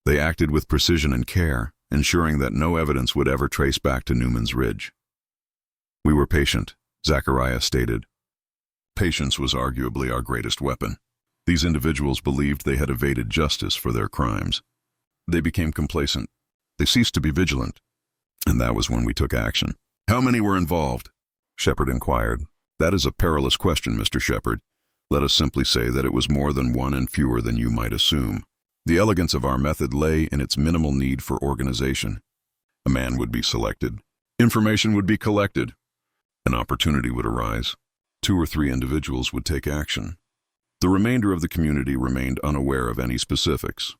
They acted with precision and care, ensuring that no evidence would ever trace back to Newman's Ridge. We were patient, Zachariah stated. Patience was arguably our greatest weapon. These individuals believed they had evaded justice for their crimes. They became complacent. They ceased to be vigilant. And that was when we took action. How many were involved? Shepard inquired. That is a perilous question, Mr. Shepard. Let us simply say that it was more than one and fewer than you might assume. The elegance of our method lay in its minimal need for organization. A man would be selected. Information would be collected. An opportunity would arise. 2 or 3 individuals would take action. The remainder of the community remained unaware of any specifics.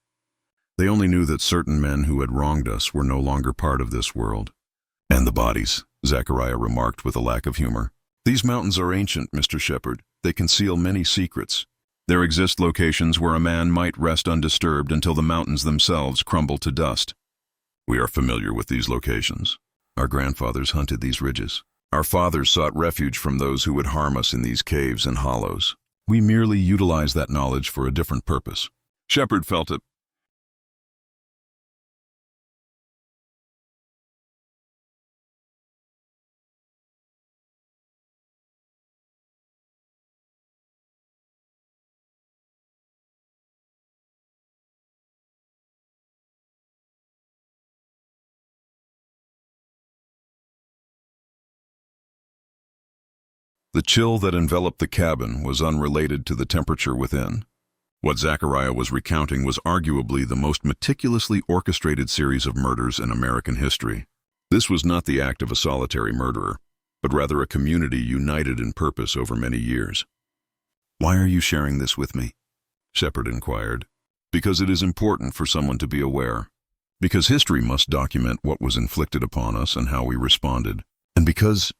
They only knew that certain men who had wronged us were no longer part of this world. And the bodies, Zachariah remarked with a lack of humor. These mountains are ancient, Mr. Shepard. They conceal many secrets. There exist locations where a man might rest undisturbed until the mountains themselves crumble to dust. We are familiar with these locations. Our grandfathers hunted these ridges. Our fathers sought refuge from those who would harm us in these caves and hollows. We merely utilize that knowledge for a different purpose. Shepard felt it. The chill that enveloped the cabin was unrelated to the temperature within. What Zachariah was recounting was arguably the most meticulously orchestrated series of murders in American history. This was not the act of a solitary murderer, but rather a community united in purpose over many years. Why are you sharing this with me? Shepard inquired. Because it is important for someone to be aware. Because history must document what was inflicted upon us and how we responded. And because...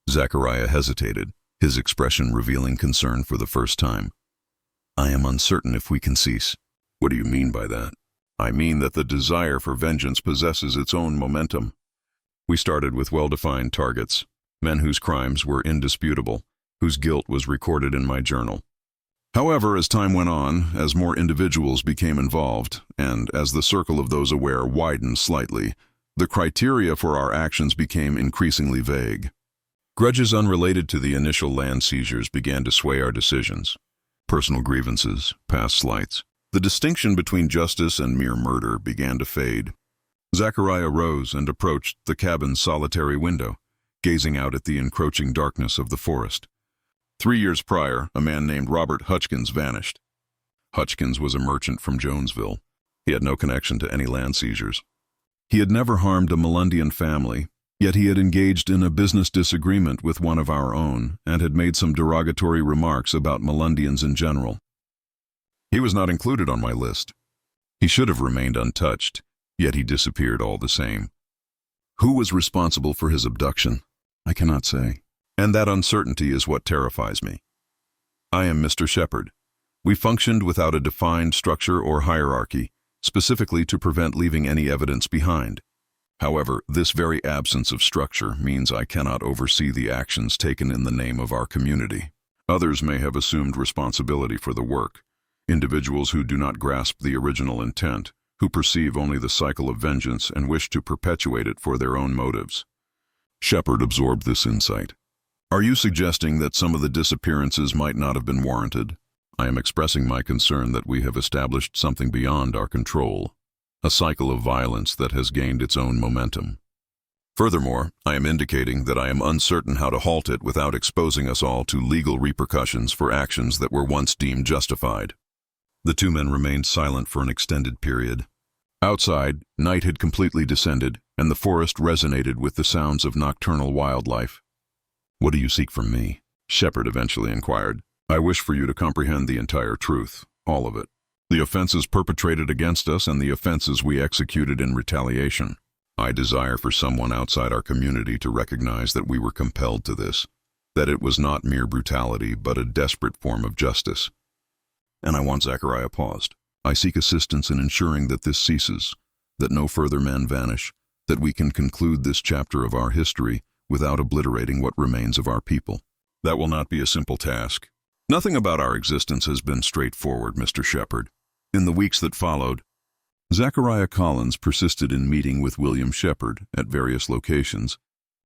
Zachariah hesitated, his expression revealing concern for the first time. I am uncertain if we can cease. What do you mean by that? I mean that the desire for vengeance possesses its own momentum. We started with well-defined targets, men whose crimes were indisputable, whose guilt was recorded in my journal. However, as time went on, as more individuals became involved, and as the circle of those aware widened slightly, the criteria for our actions became increasingly vague. Grudges unrelated to the initial land seizures began to sway our decisions. Personal grievances, past slights. The distinction between justice and mere murder began to fade. Zachariah rose and approached the cabin's solitary window, gazing out at the encroaching darkness of the forest. 3 years prior, a man named Robert Hutchkins vanished. Hutchkins was a merchant from Jonesville. He had no connection to any land seizures. He had never harmed a Melungeon family, yet he had engaged in a business disagreement with one of our own and had made some derogatory remarks about Melungeons in general. He was not included on my list. He should have remained untouched, yet he disappeared all the same. Who was responsible for his abduction? I cannot say. And that uncertainty is what terrifies me. I am Mr. Shepard. We functioned without a defined structure or hierarchy, specifically to prevent leaving any evidence behind. However, this very absence of structure means I cannot oversee the actions taken in the name of our community. Others may have assumed responsibility for the work, individuals who do not grasp the original intent, who perceive only the cycle of vengeance and wish to perpetuate it for their own motives. Shepard absorbed this insight. Are you suggesting that some of the disappearances might not have been warranted? I am expressing my concern that we have established something beyond our control. A cycle of violence that has gained its own momentum. Furthermore, I am indicating that I am uncertain how to halt it without exposing us all to legal repercussions for actions that were once deemed justified. The 2 men remained silent for an extended period. Outside, night had completely descended, and the forest resonated with the sounds of nocturnal wildlife. What do you seek from me? Shepard eventually inquired. I wish for you to comprehend the entire truth, all of it. The offenses perpetrated against us and the offenses we executed in retaliation. I desire for someone outside our community to recognize that we were compelled to this, that it was not mere brutality but a desperate form of justice. And I want Zachariah paused. I seek assistance in ensuring that this ceases, that no further men vanish, that we can conclude this chapter of our history without obliterating what remains of our people. That will not be a simple task. Nothing about our existence has been straightforward, Mr. Shepherd. In the weeks that followed, Zachariah Collins persisted in meeting with William Shepherd at various locations,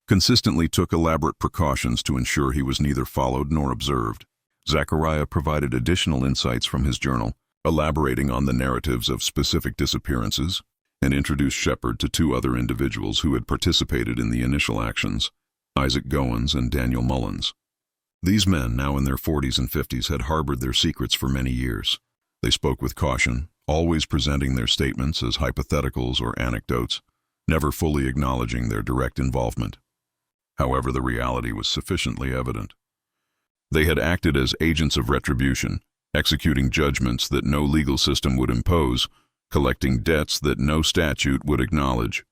consistently took elaborate precautions to ensure he was neither followed nor observed. Zachariah provided additional insights from his journal, elaborating on the narratives of specific disappearances, and introduced Shepherd to two other individuals who had participated in the initial actions, Isaac Goins and Daniel Mullins. These men, now in their 40s and 50s, had harbored their secrets for many years. They spoke with caution, always presenting their statements as hypotheticals or anecdotes, never fully acknowledging their direct involvement. However, the reality was sufficiently evident. They had acted as agents of retribution, executing judgments that no legal system would impose, collecting debts that no statute would acknowledge.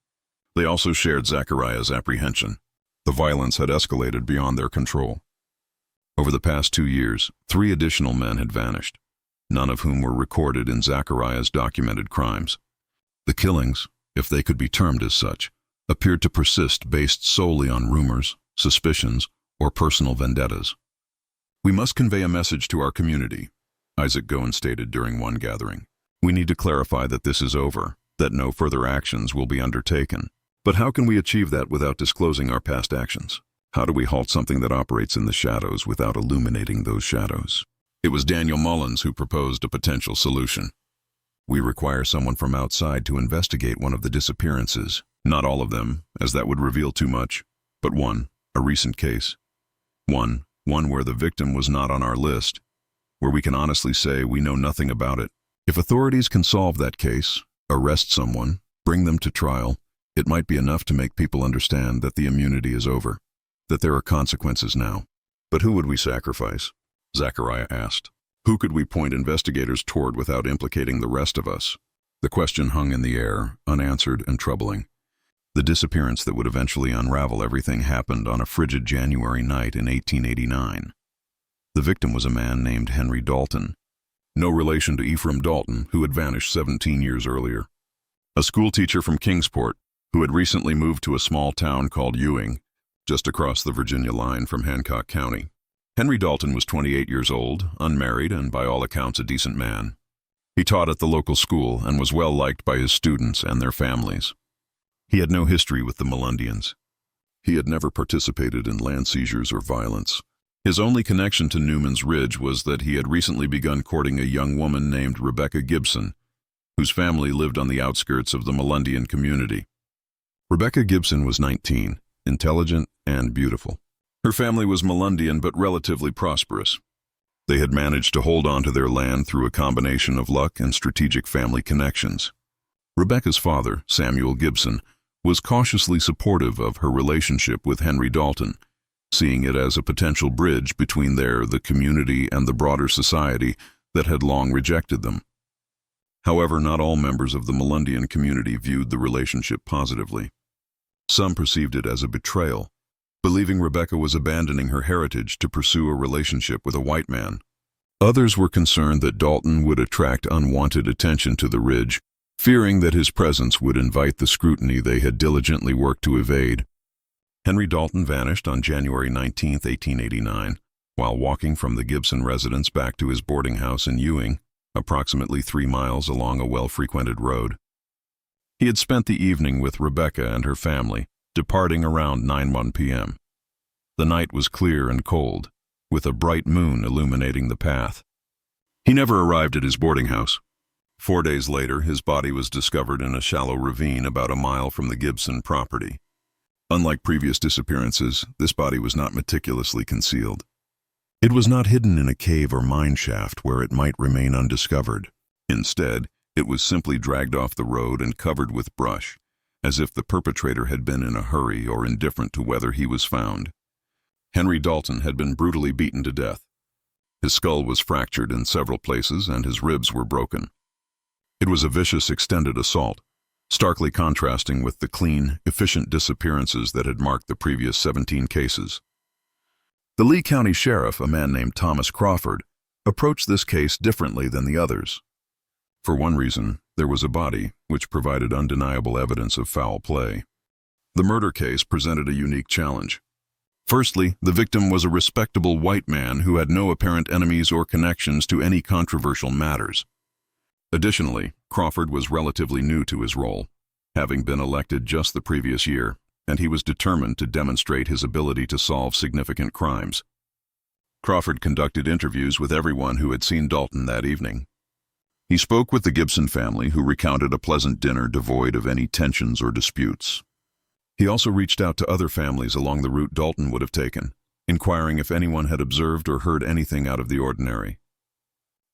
They also shared Zachariah's apprehension. The violence had escalated beyond their control. Over the past 2 years, 3 additional men had vanished, none of whom were recorded in Zachariah's documented crimes. The killings, if they could be termed as such, appeared to persist based solely on rumors, suspicions, or personal vendettas. "We must convey a message to our community," Isaac Goins stated during one gathering. "We need to clarify that this is over, that no further actions will be undertaken. But how can we achieve that without disclosing our past actions? How do we halt something that operates in the shadows without illuminating those shadows?" It was Daniel Mullins who proposed a potential solution. "We require someone from outside to investigate one of the disappearances. Not all of them, as that would reveal too much, but one, a recent case. One where the victim was not on our list, where we can honestly say we know nothing about it. If authorities can solve that case, arrest someone, bring them to trial, it might be enough to make people understand that the immunity is over, that there are consequences now." "But who would we sacrifice?" Zachariah asked. "Who could we point investigators toward without implicating the rest of us?" The question hung in the air, unanswered and troubling. The disappearance that would eventually unravel everything happened on a frigid January night in 1889. The victim was a man named Henry Dalton, no relation to Ephraim Dalton, who had vanished 17 years earlier. A schoolteacher from Kingsport, who had recently moved to a small town called Ewing, just across the Virginia line from Hancock County. Henry Dalton was 28 years old, unmarried, and by all accounts a decent man. He taught at the local school and was well liked by his students and their families. He had no history with the Melungeons. He had never participated in land seizures or violence. His only connection to Newman's Ridge was that he had recently begun courting a young woman named Rebecca Gibson, whose family lived on the outskirts of the Melungeon community. Rebecca Gibson was 19, intelligent and beautiful. Her family was Melungeon but relatively prosperous. They had managed to hold on to their land through a combination of luck and strategic family connections. Rebecca's father, Samuel Gibson, was cautiously supportive of her relationship with Henry Dalton, seeing it as a potential bridge between the community and the broader society that had long rejected them. However, not all members of the Melungeon community viewed the relationship positively. Some perceived it as a betrayal, believing Rebecca was abandoning her heritage to pursue a relationship with a white man. Others were concerned that Dalton would attract unwanted attention to the ridge, fearing that his presence would invite the scrutiny they had diligently worked to evade. Henry Dalton vanished on January 19, 1889, while walking from the Gibson residence back to his boarding house in Ewing, approximately 3 miles along a well-frequented road. He had spent the evening with Rebecca and her family, departing around 9:01 p.m. The night was clear and cold, with a bright moon illuminating the path. He never arrived at his boarding house. 4 days later, his body was discovered in a shallow ravine about a mile from the Gibson property. Unlike previous disappearances, this body was not meticulously concealed. It was not hidden in a cave or mine shaft where it might remain undiscovered. Instead, it was simply dragged off the road and covered with brush, as if the perpetrator had been in a hurry or indifferent to whether he was found. Henry Dalton had been brutally beaten to death. His skull was fractured in several places and his ribs were broken. It was a vicious, extended assault, starkly contrasting with the clean, efficient disappearances that had marked the previous 17 cases. The Lee County Sheriff, a man named Thomas Crawford, approached this case differently than the others. For one reason, there was a body, which provided undeniable evidence of foul play. The murder case presented a unique challenge. Firstly, the victim was a respectable white man who had no apparent enemies or connections to any controversial matters. Additionally, Crawford was relatively new to his role, having been elected just the previous year, and he was determined to demonstrate his ability to solve significant crimes. Crawford conducted interviews with everyone who had seen Dalton that evening. He spoke with the Gibson family, who recounted a pleasant dinner devoid of any tensions or disputes. He also reached out to other families along the route Dalton would have taken, inquiring if anyone had observed or heard anything out of the ordinary.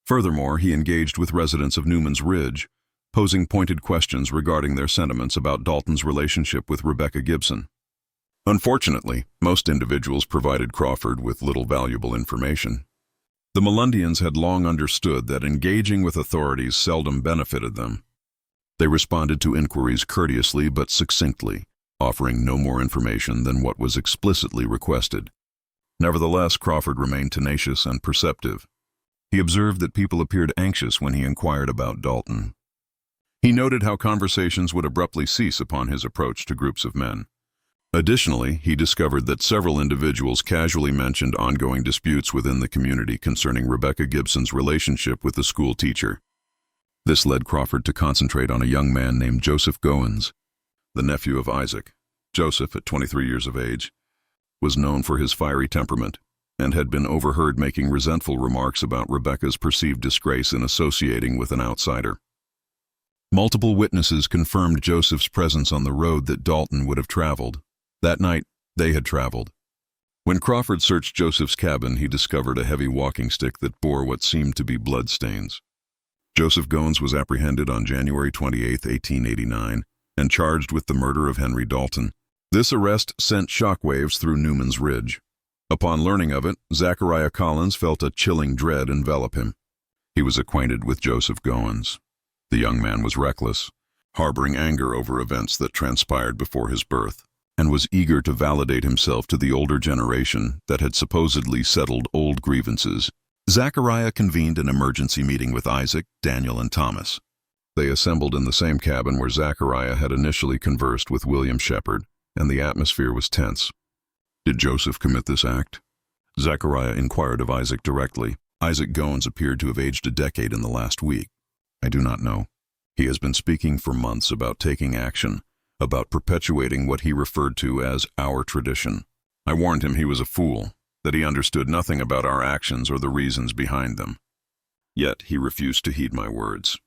Furthermore, he engaged with residents of Newman's Ridge, posing pointed questions regarding their sentiments about Dalton's relationship with Rebecca Gibson. Unfortunately, most individuals provided Crawford with little valuable information. The Melungeons had long understood that engaging with authorities seldom benefited them. They responded to inquiries courteously but succinctly, offering no more information than what was explicitly requested. Nevertheless, Crawford remained tenacious and perceptive. He observed that people appeared anxious when he inquired about Dalton. He noted how conversations would abruptly cease upon his approach to groups of men. Additionally, he discovered that several individuals casually mentioned ongoing disputes within the community concerning Rebecca Gibson's relationship with the school teacher. This led Crawford to concentrate on a young man named Joseph Goins, the nephew of Isaac. Joseph, at 23 years of age, was known for his fiery temperament and had been overheard making resentful remarks about Rebecca's perceived disgrace in associating with an outsider. Multiple witnesses confirmed Joseph's presence on the road that Dalton would have traveled. That night, they had traveled. When Crawford searched Joseph's cabin, he discovered a heavy walking stick that bore what seemed to be bloodstains. Joseph Goins was apprehended on January 28, 1889, and charged with the murder of Henry Dalton. This arrest sent shockwaves through Newman's Ridge. Upon learning of it, Zachariah Collins felt a chilling dread envelop him. He was acquainted with Joseph Goins. The young man was reckless, harboring anger over events that transpired before his birth, and was eager to validate himself to the older generation that had supposedly settled old grievances. Zachariah convened an emergency meeting with Isaac, Daniel, and Thomas. They assembled in the same cabin where Zachariah had initially conversed with William Shepherd, and the atmosphere was tense. Did Joseph commit this act? Zachariah inquired of Isaac directly. Isaac Goins appeared to have aged a decade in the last week. I do not know. He has been speaking for months about taking action, about perpetuating what he referred to as our tradition. I warned him he was a fool, that he understood nothing about our actions or the reasons behind them. Yet he refused to heed my words.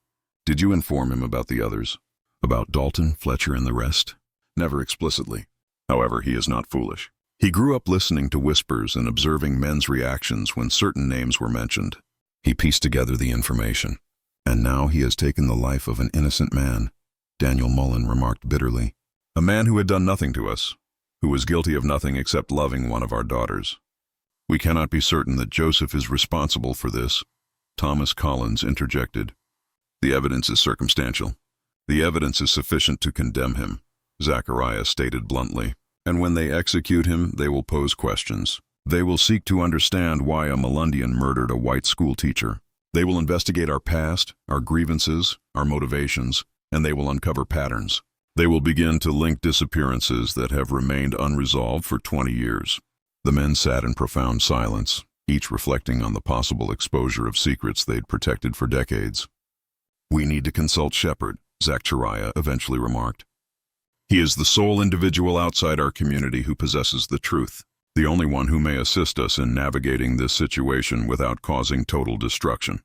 Did you inform him about the others? About Dalton, Fletcher, and the rest? Never explicitly. However, he is not foolish. He grew up listening to whispers and observing men's reactions when certain names were mentioned. He pieced together the information. And now he has taken the life of an innocent man, Daniel Mullen remarked bitterly. A man who had done nothing to us, who was guilty of nothing except loving one of our daughters. We cannot be certain that Joseph is responsible for this, Thomas Collins interjected. The evidence is circumstantial. The evidence is sufficient to condemn him, Zachariah stated bluntly. And when they execute him, they will pose questions. They will seek to understand why a Melungeon murdered a white school teacher. They will investigate our past, our grievances, our motivations, and they will uncover patterns. They will begin to link disappearances that have remained unresolved for 20 years. The men sat in profound silence, each reflecting on the possible exposure of secrets they'd protected for decades. We need to consult Shepherd, Zachariah eventually remarked. He is the sole individual outside our community who possesses the truth, the only one who may assist us in navigating this situation without causing total destruction.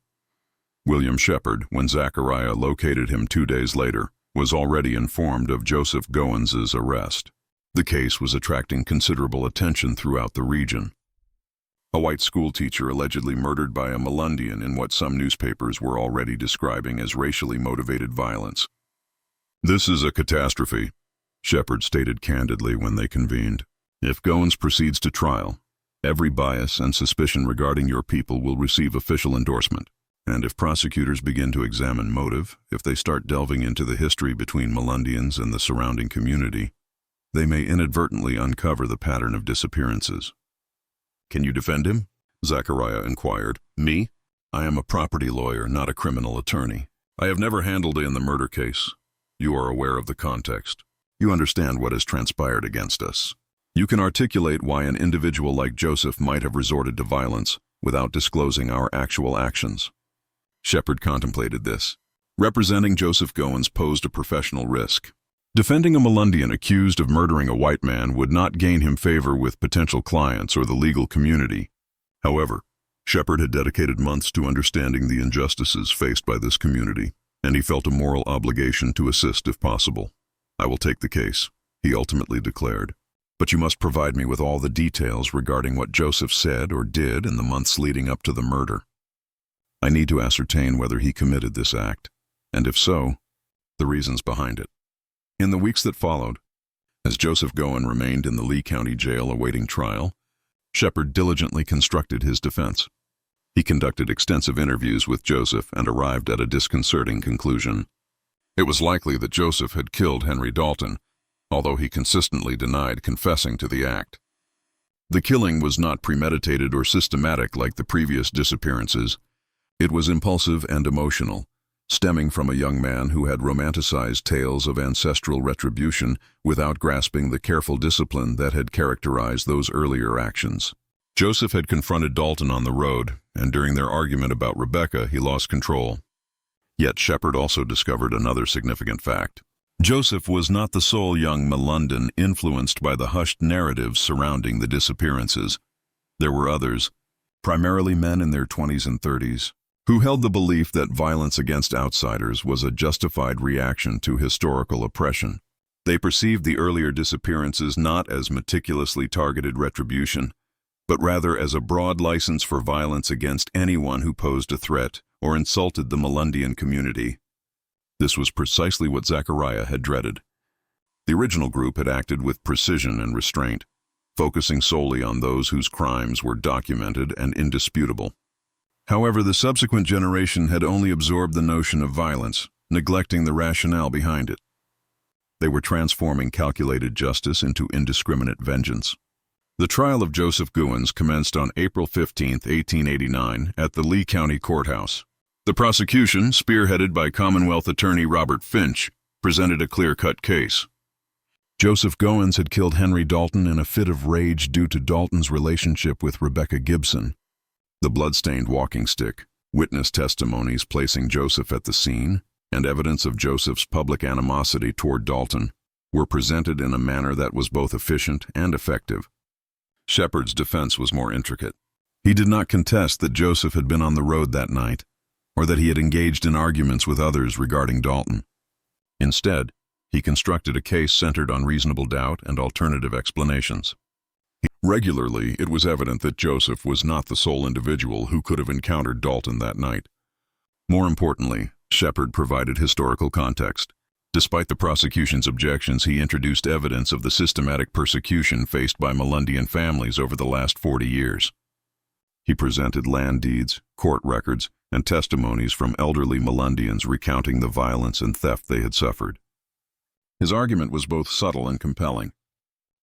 William Shepherd, when Zachariah located him 2 days later, was already informed of Joseph Goins's arrest. The case was attracting considerable attention throughout the region. A white schoolteacher allegedly murdered by a Melungeon in what some newspapers were already describing as racially motivated violence. This is a catastrophe, Shepherd stated candidly when they convened. If Goins proceeds to trial, every bias and suspicion regarding your people will receive official endorsement. And if prosecutors begin to examine motive, if they start delving into the history between Melungeons and the surrounding community, they may inadvertently uncover the pattern of disappearances. Can you defend him? Zachariah inquired. Me? I am a property lawyer, not a criminal attorney. I have never handled in the murder case. You are aware of the context. You understand what has transpired against us. You can articulate why an individual like Joseph might have resorted to violence without disclosing our actual actions. Shepard contemplated this. Representing Joseph Goins posed a professional risk. Defending a Melungeon accused of murdering a white man would not gain him favor with potential clients or the legal community. However, Shepard had dedicated months to understanding the injustices faced by this community, and he felt a moral obligation to assist if possible. "I will take the case," he ultimately declared. "But you must provide me with all the details regarding what Joseph said or did in the months leading up to the murder. I need to ascertain whether he committed this act, and if so, the reasons behind it." In the weeks that followed, as Joseph Goin remained in the Lee County Jail awaiting trial, Shepard diligently constructed his defense. He conducted extensive interviews with Joseph and arrived at a disconcerting conclusion. It was likely that Joseph had killed Henry Dalton, although he consistently denied confessing to the act. The killing was not premeditated or systematic like the previous disappearances. It was impulsive and emotional, stemming from a young man who had romanticized tales of ancestral retribution without grasping the careful discipline that had characterized those earlier actions. Joseph had confronted Dalton on the road, and during their argument about Rebecca, he lost control. Yet Shepard also discovered another significant fact. Joseph was not the sole young Melungeon influenced by the hushed narratives surrounding the disappearances. There were others, primarily men in their 20s and 30s, who held the belief that violence against outsiders was a justified reaction to historical oppression. They perceived the earlier disappearances not as meticulously targeted retribution, but rather as a broad license for violence against anyone who posed a threat or insulted the Melungeon community. This was precisely what Zachariah had dreaded. The original group had acted with precision and restraint, focusing solely on those whose crimes were documented and indisputable. However, the subsequent generation had only absorbed the notion of violence, neglecting the rationale behind it. They were transforming calculated justice into indiscriminate vengeance. The trial of Joseph Goins commenced on April 15, 1889, at the Lee County Courthouse. The prosecution, spearheaded by Commonwealth Attorney Robert Finch, presented a clear-cut case. Joseph Goins had killed Henry Dalton in a fit of rage due to Dalton's relationship with Rebecca Gibson. The blood-stained walking stick, witness testimonies placing Joseph at the scene, and evidence of Joseph's public animosity toward Dalton were presented in a manner that was both efficient and effective. Shepard's defense was more intricate. He did not contest that Joseph had been on the road that night, or that he had engaged in arguments with others regarding Dalton. Instead, he constructed a case centered on reasonable doubt and alternative explanations. Regularly, it was evident that Joseph was not the sole individual who could have encountered Dalton that night. More importantly, Shepard provided historical context. Despite the prosecution's objections, he introduced evidence of the systematic persecution faced by Melungeon families over the last 40 years. He presented land deeds, court records, and testimonies from elderly Melungeons recounting the violence and theft they had suffered. His argument was both subtle and compelling.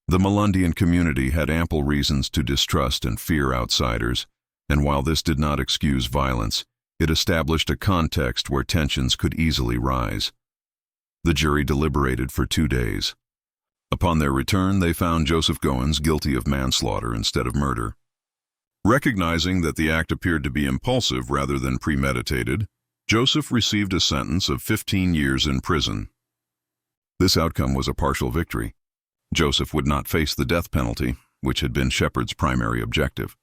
The Melungeon community had ample reasons to distrust and fear outsiders, and while this did not excuse violence, it established a context where tensions could easily rise. The jury deliberated for 2 days. Upon their return, they found Joseph Goins guilty of manslaughter instead of murder. Recognizing that the act appeared to be impulsive rather than premeditated, Joseph received a sentence of 15 years in prison. This outcome was a partial victory. Joseph would not face the death penalty, which had been Shepard's primary objective.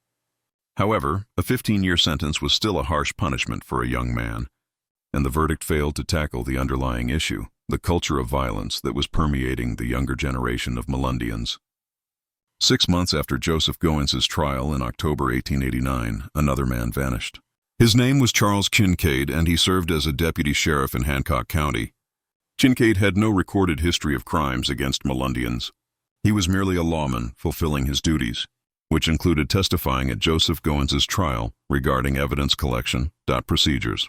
However, a 15-year sentence was still a harsh punishment for a young man, and the verdict failed to tackle the underlying issue, the culture of violence that was permeating the younger generation of Melungeons. 6 months after Joseph Goins' trial in October 1889, another man vanished. His name was Charles Kincaid, and he served as a deputy sheriff in Hancock County. Kincaid had no recorded history of crimes against Melungeons. He was merely a lawman fulfilling his duties, which included testifying at Joseph Goins' trial regarding evidence collection, procedures.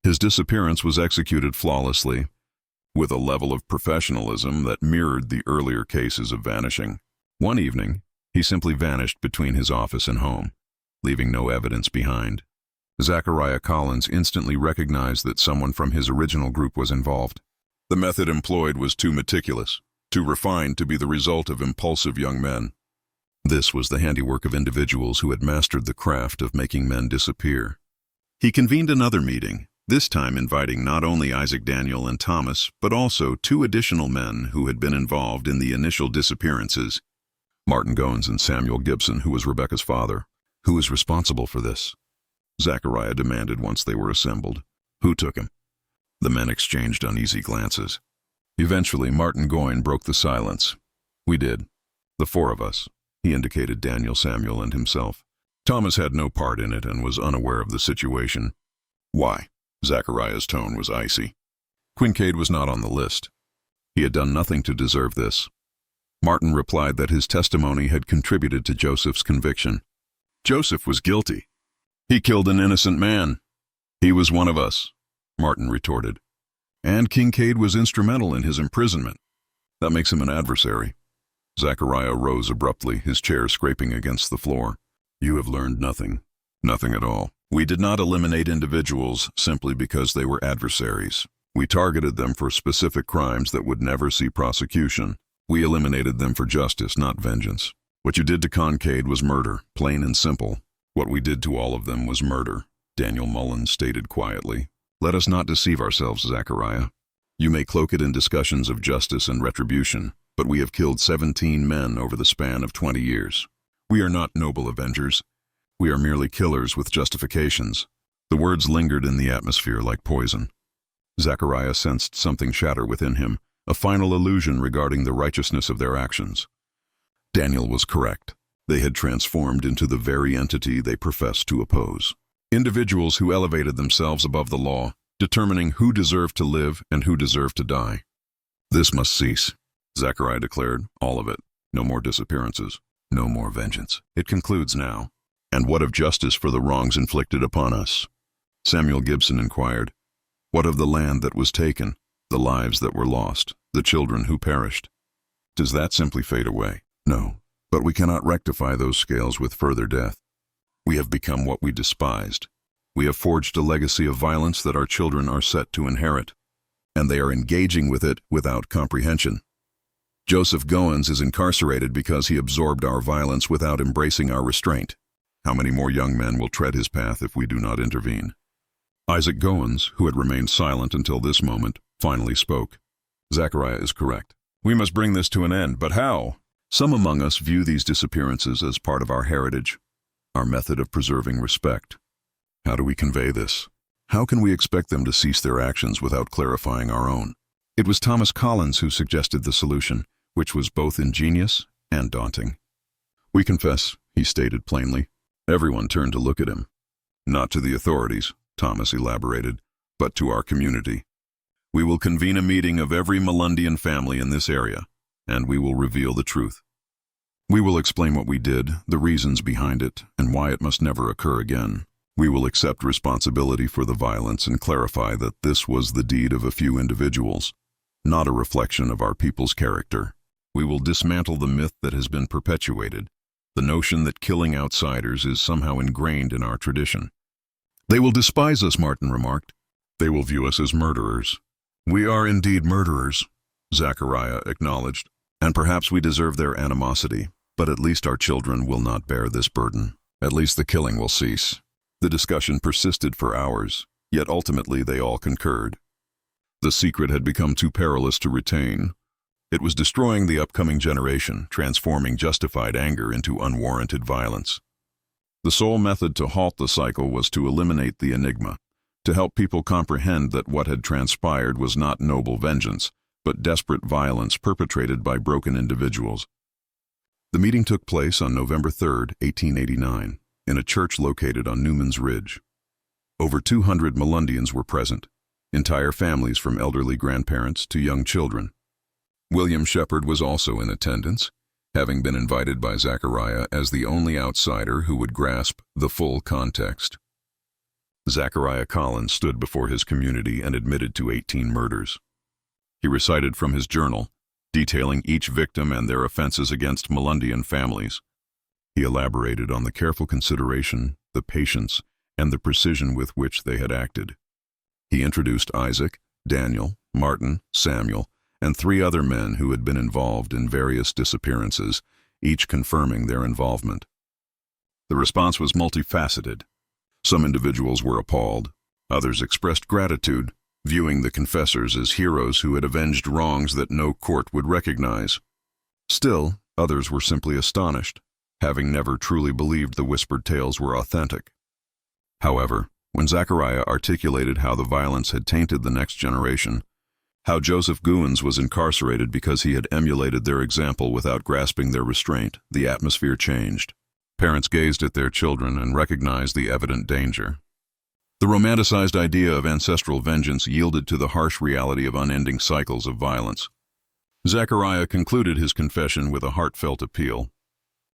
His disappearance was executed flawlessly, with a level of professionalism that mirrored the earlier cases of vanishing. One evening, he simply vanished between his office and home, leaving no evidence behind. Zachariah Collins instantly recognized that someone from his original group was involved. The method employed was too meticulous, too refined to be the result of impulsive young men. This was the handiwork of individuals who had mastered the craft of making men disappear. He convened another meeting, this time inviting not only Isaac, Daniel, and Thomas, but also 2 additional men who had been involved in the initial disappearances. Melungeons and Samuel Gibson, who was Rebecca's father. Who is responsible for this? Zachariah demanded once they were assembled. Who took him? The men exchanged uneasy glances. Eventually, Melungeon broke the silence. We did. The 4 of us. He indicated Daniel, Samuel, and himself. Thomas had no part in it and was unaware of the situation. Why? Zachariah's tone was icy. Kincaid was not on the list. He had done nothing to deserve this. Martin replied that his testimony had contributed to Joseph's conviction. Joseph was guilty. He killed an innocent man. He was one of us, Martin retorted. And Kincaid was instrumental in his imprisonment. That makes him an adversary. Zachariah rose abruptly, his chair scraping against the floor. You have learned nothing. Nothing at all. We did not eliminate individuals simply because they were adversaries. We targeted them for specific crimes that would never see prosecution. We eliminated them for justice, not vengeance. What you did to Kincaid was murder, plain and simple. What we did to all of them was murder, Daniel Mullins stated quietly. Let us not deceive ourselves, Zachariah. You may cloak it in discussions of justice and retribution, but we have killed 17 men over the span of 20 years. We are not noble avengers. We are merely killers with justifications. The words lingered in the atmosphere like poison. Zachariah sensed something shatter within him, a final illusion regarding the righteousness of their actions. Daniel was correct. They had transformed into the very entity they professed to oppose. Individuals who elevated themselves above the law, determining who deserved to live and who deserved to die. This must cease, Zachariah declared, all of it. No more disappearances. No more vengeance. It concludes now. And what of justice for the wrongs inflicted upon us? Samuel Gibson inquired. What of the land that was taken, the lives that were lost, the children who perished? Does that simply fade away? No, but we cannot rectify those scales with further death. We have become what we despised. We have forged a legacy of violence that our children are set to inherit, and they are engaging with it without comprehension. Joseph Goins is incarcerated because he absorbed our violence without embracing our restraint. How many more young men will tread his path if we do not intervene? Isaac Goins, who had remained silent until this moment, finally spoke. Zachariah is correct. We must bring this to an end, but how? Some among us view these disappearances as part of our heritage, our method of preserving respect. How do we convey this? How can we expect them to cease their actions without clarifying our own? It was Thomas Collins who suggested the solution, which was both ingenious and daunting. We confess, he stated plainly. Everyone turned to look at him. Not to the authorities, Thomas elaborated, but to our community. We will convene a meeting of every Melungeon family in this area, and we will reveal the truth. We will explain what we did, the reasons behind it, and why it must never occur again. We will accept responsibility for the violence and clarify that this was the deed of a few individuals, not a reflection of our people's character. We will dismantle the myth that has been perpetuated, the notion that killing outsiders is somehow ingrained in our tradition. They will despise us, Martin remarked. They will view us as murderers. We are indeed murderers, Zachariah acknowledged, and perhaps we deserve their animosity, but at least our children will not bear this burden. At least the killing will cease. The discussion persisted for hours, yet ultimately they all concurred. The secret had become too perilous to retain. It was destroying the upcoming generation, transforming justified anger into unwarranted violence. The sole method to halt the cycle was to eliminate the enigma, to help people comprehend that what had transpired was not noble vengeance, but desperate violence perpetrated by broken individuals. The meeting took place on November 3, 1889, in a church located on Newman's Ridge. Over 200 Melungeons were present, entire families from elderly grandparents to young children. William Shepard was also in attendance, having been invited by Zachariah as the only outsider who would grasp the full context. Zachariah Collins stood before his community and admitted to 18 murders. He recited from his journal, detailing each victim and their offenses against Melungeon families. He elaborated on the careful consideration, the patience, and the precision with which they had acted. He introduced Isaac, Daniel, Martin, Samuel, and 3 other men who had been involved in various disappearances, each confirming their involvement. The response was multifaceted. Some individuals were appalled. Others expressed gratitude, viewing the confessors as heroes who had avenged wrongs that no court would recognize. Still, others were simply astonished, having never truly believed the whispered tales were authentic. However, when Zechariah articulated how the violence had tainted the next generation, how Joseph Gouins was incarcerated because he had emulated their example without grasping their restraint, the atmosphere changed. Parents gazed at their children and recognized the evident danger. The romanticized idea of ancestral vengeance yielded to the harsh reality of unending cycles of violence. Zechariah concluded his confession with a heartfelt appeal.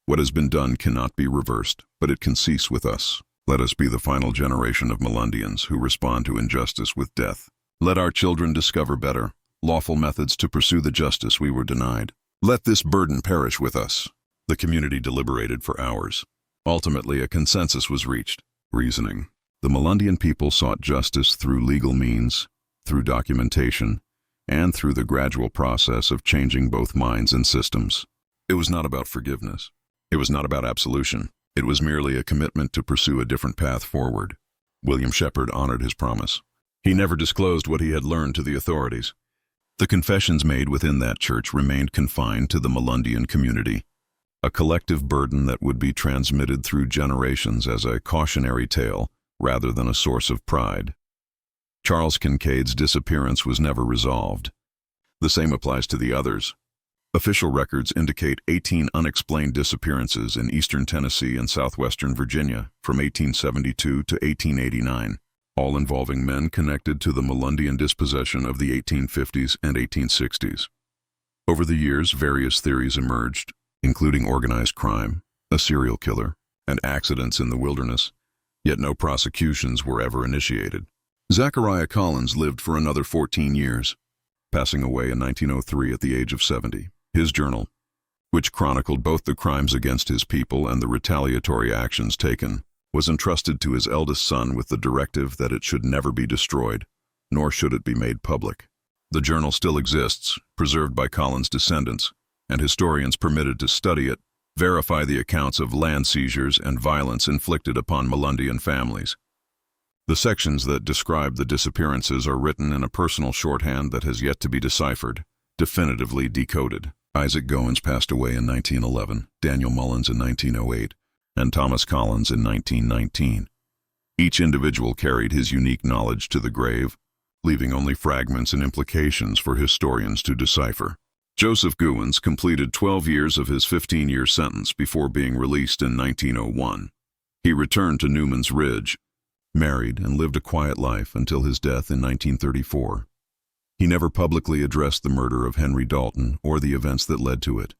What has been done cannot be reversed, but it can cease with us. Let us be the final generation of Melungeons who respond to injustice with death. Let our children discover better, lawful methods to pursue the justice we were denied. Let this burden perish with us. The community deliberated for hours. Ultimately, a consensus was reached. Reasoning. The Melungeon people sought justice through legal means, through documentation, and through the gradual process of changing both minds and systems. It was not about forgiveness. It was not about absolution. It was merely a commitment to pursue a different path forward. William Shepherd honored his promise. He never disclosed what he had learned to the authorities. The confessions made within that church remained confined to the Melungeon community, a collective burden that would be transmitted through generations as a cautionary tale rather than a source of pride. Charles Kincaid's disappearance was never resolved. The same applies to the others. Official records indicate 18 unexplained disappearances in eastern Tennessee and southwestern Virginia from 1872 to 1889, all involving men connected to the Melungeon dispossession of the 1850s and 1860s. Over the years, various theories emerged, including organized crime, a serial killer, and accidents in the wilderness, yet no prosecutions were ever initiated. Zechariah Collins lived for another 14 years, passing away in 1903 at the age of 70. His journal, which chronicled both the crimes against his people and the retaliatory actions taken, was entrusted to his eldest son with the directive that it should never be destroyed, nor should it be made public. The journal still exists, preserved by Collins' descendants, and historians permitted to study it, verify the accounts of land seizures and violence inflicted upon Melungeon families. The sections that describe the disappearances are written in a personal shorthand that has yet to be deciphered, definitively decoded. Isaac Goins passed away in 1911, Daniel Mullins in 1908, and Thomas Collins in 1919. Each individual carried his unique knowledge to the grave, leaving only fragments and implications for historians to decipher. Joseph Gouins completed 12 years of his 15-year sentence before being released in 1901. He returned to Newman's Ridge, married, and lived a quiet life until his death in 1934. He never publicly addressed the murder of Henry Dalton or the events that led to it.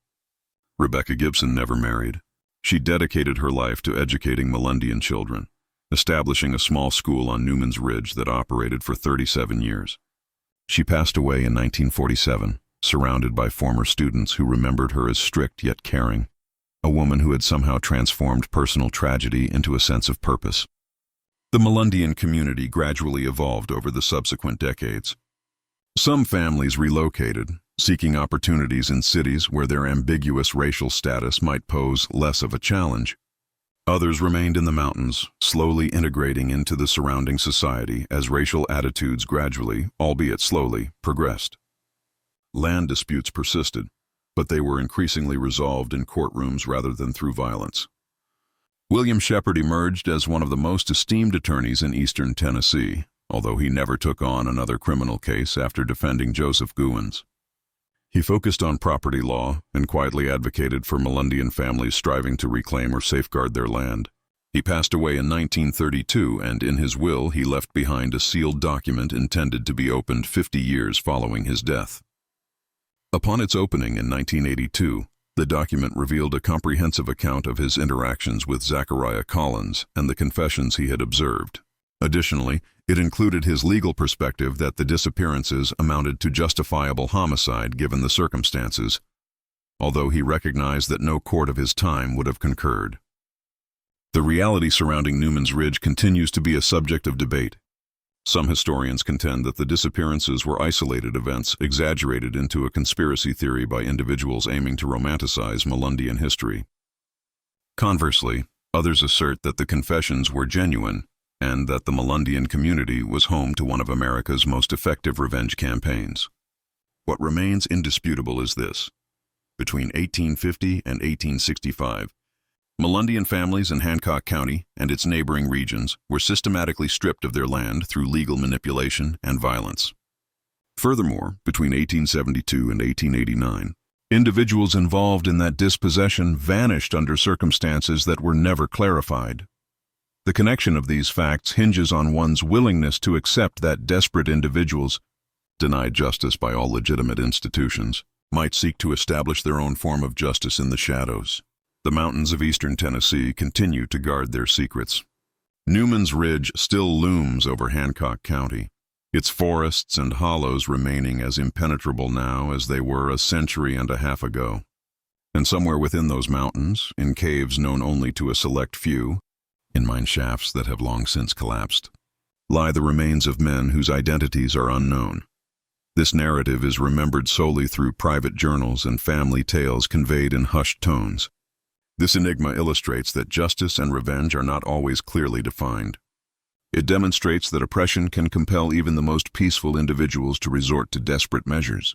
Rebecca Gibson never married. She dedicated her life to educating Melungeon children, establishing a small school on Newman's Ridge that operated for 37 years. She passed away in 1947, surrounded by former students who remembered her as strict yet caring, a woman who had somehow transformed personal tragedy into a sense of purpose. The Melungeon community gradually evolved over the subsequent decades. Some families relocated, seeking opportunities in cities where their ambiguous racial status might pose less of a challenge. Others remained in the mountains, slowly integrating into the surrounding society as racial attitudes gradually, albeit slowly, progressed. Land disputes persisted, but they were increasingly resolved in courtrooms rather than through violence. William Shepherd emerged as one of the most esteemed attorneys in eastern Tennessee, although he never took on another criminal case after defending Joseph Gouins. He focused on property law and quietly advocated for Melungeon families striving to reclaim or safeguard their land. He passed away in 1932, and in his will he left behind a sealed document intended to be opened 50 years following his death. Upon its opening in 1982, the document revealed a comprehensive account of his interactions with Zechariah Collins and the confessions he had observed. Additionally, it included his legal perspective that the disappearances amounted to justifiable homicide given the circumstances, although he recognized that no court of his time would have concurred. The reality surrounding Newman's Ridge continues to be a subject of debate. Some historians contend that the disappearances were isolated events exaggerated into a conspiracy theory by individuals aiming to romanticize Melungeon history. Conversely, others assert that the confessions were genuine and that the Melungeon community was home to one of America's most effective revenge campaigns. What remains indisputable is this. Between 1850 and 1865, Melungeon families in Hancock County and its neighboring regions were systematically stripped of their land through legal manipulation and violence. Furthermore, between 1872 and 1889, individuals involved in that dispossession vanished under circumstances that were never clarified. The connection of these facts hinges on one's willingness to accept that desperate individuals, denied justice by all legitimate institutions, might seek to establish their own form of justice in the shadows. The mountains of eastern Tennessee continue to guard their secrets. Newman's Ridge still looms over Hancock County, its forests and hollows remaining as impenetrable now as they were a century and a half ago. And somewhere within those mountains, in caves known only to a select few, in mine shafts that have long since collapsed, lie the remains of men whose identities are unknown. This narrative is remembered solely through private journals and family tales conveyed in hushed tones. This enigma illustrates that justice and revenge are not always clearly defined. It demonstrates that oppression can compel even the most peaceful individuals to resort to desperate measures.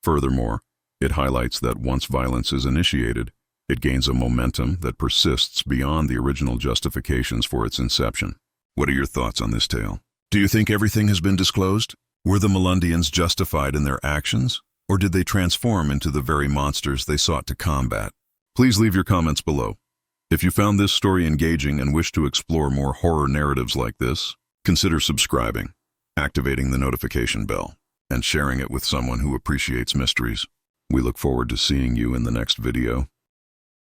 Furthermore, it highlights that once violence is initiated, it gains a momentum that persists beyond the original justifications for its inception. What are your thoughts on this tale? Do you think everything has been disclosed? Were the Melungeons justified in their actions, or did they transform into the very monsters they sought to combat? Please leave your comments below. If you found this story engaging and wish to explore more horror narratives like this, consider subscribing, activating the notification bell, and sharing it with someone who appreciates mysteries. We look forward to seeing you in the next video.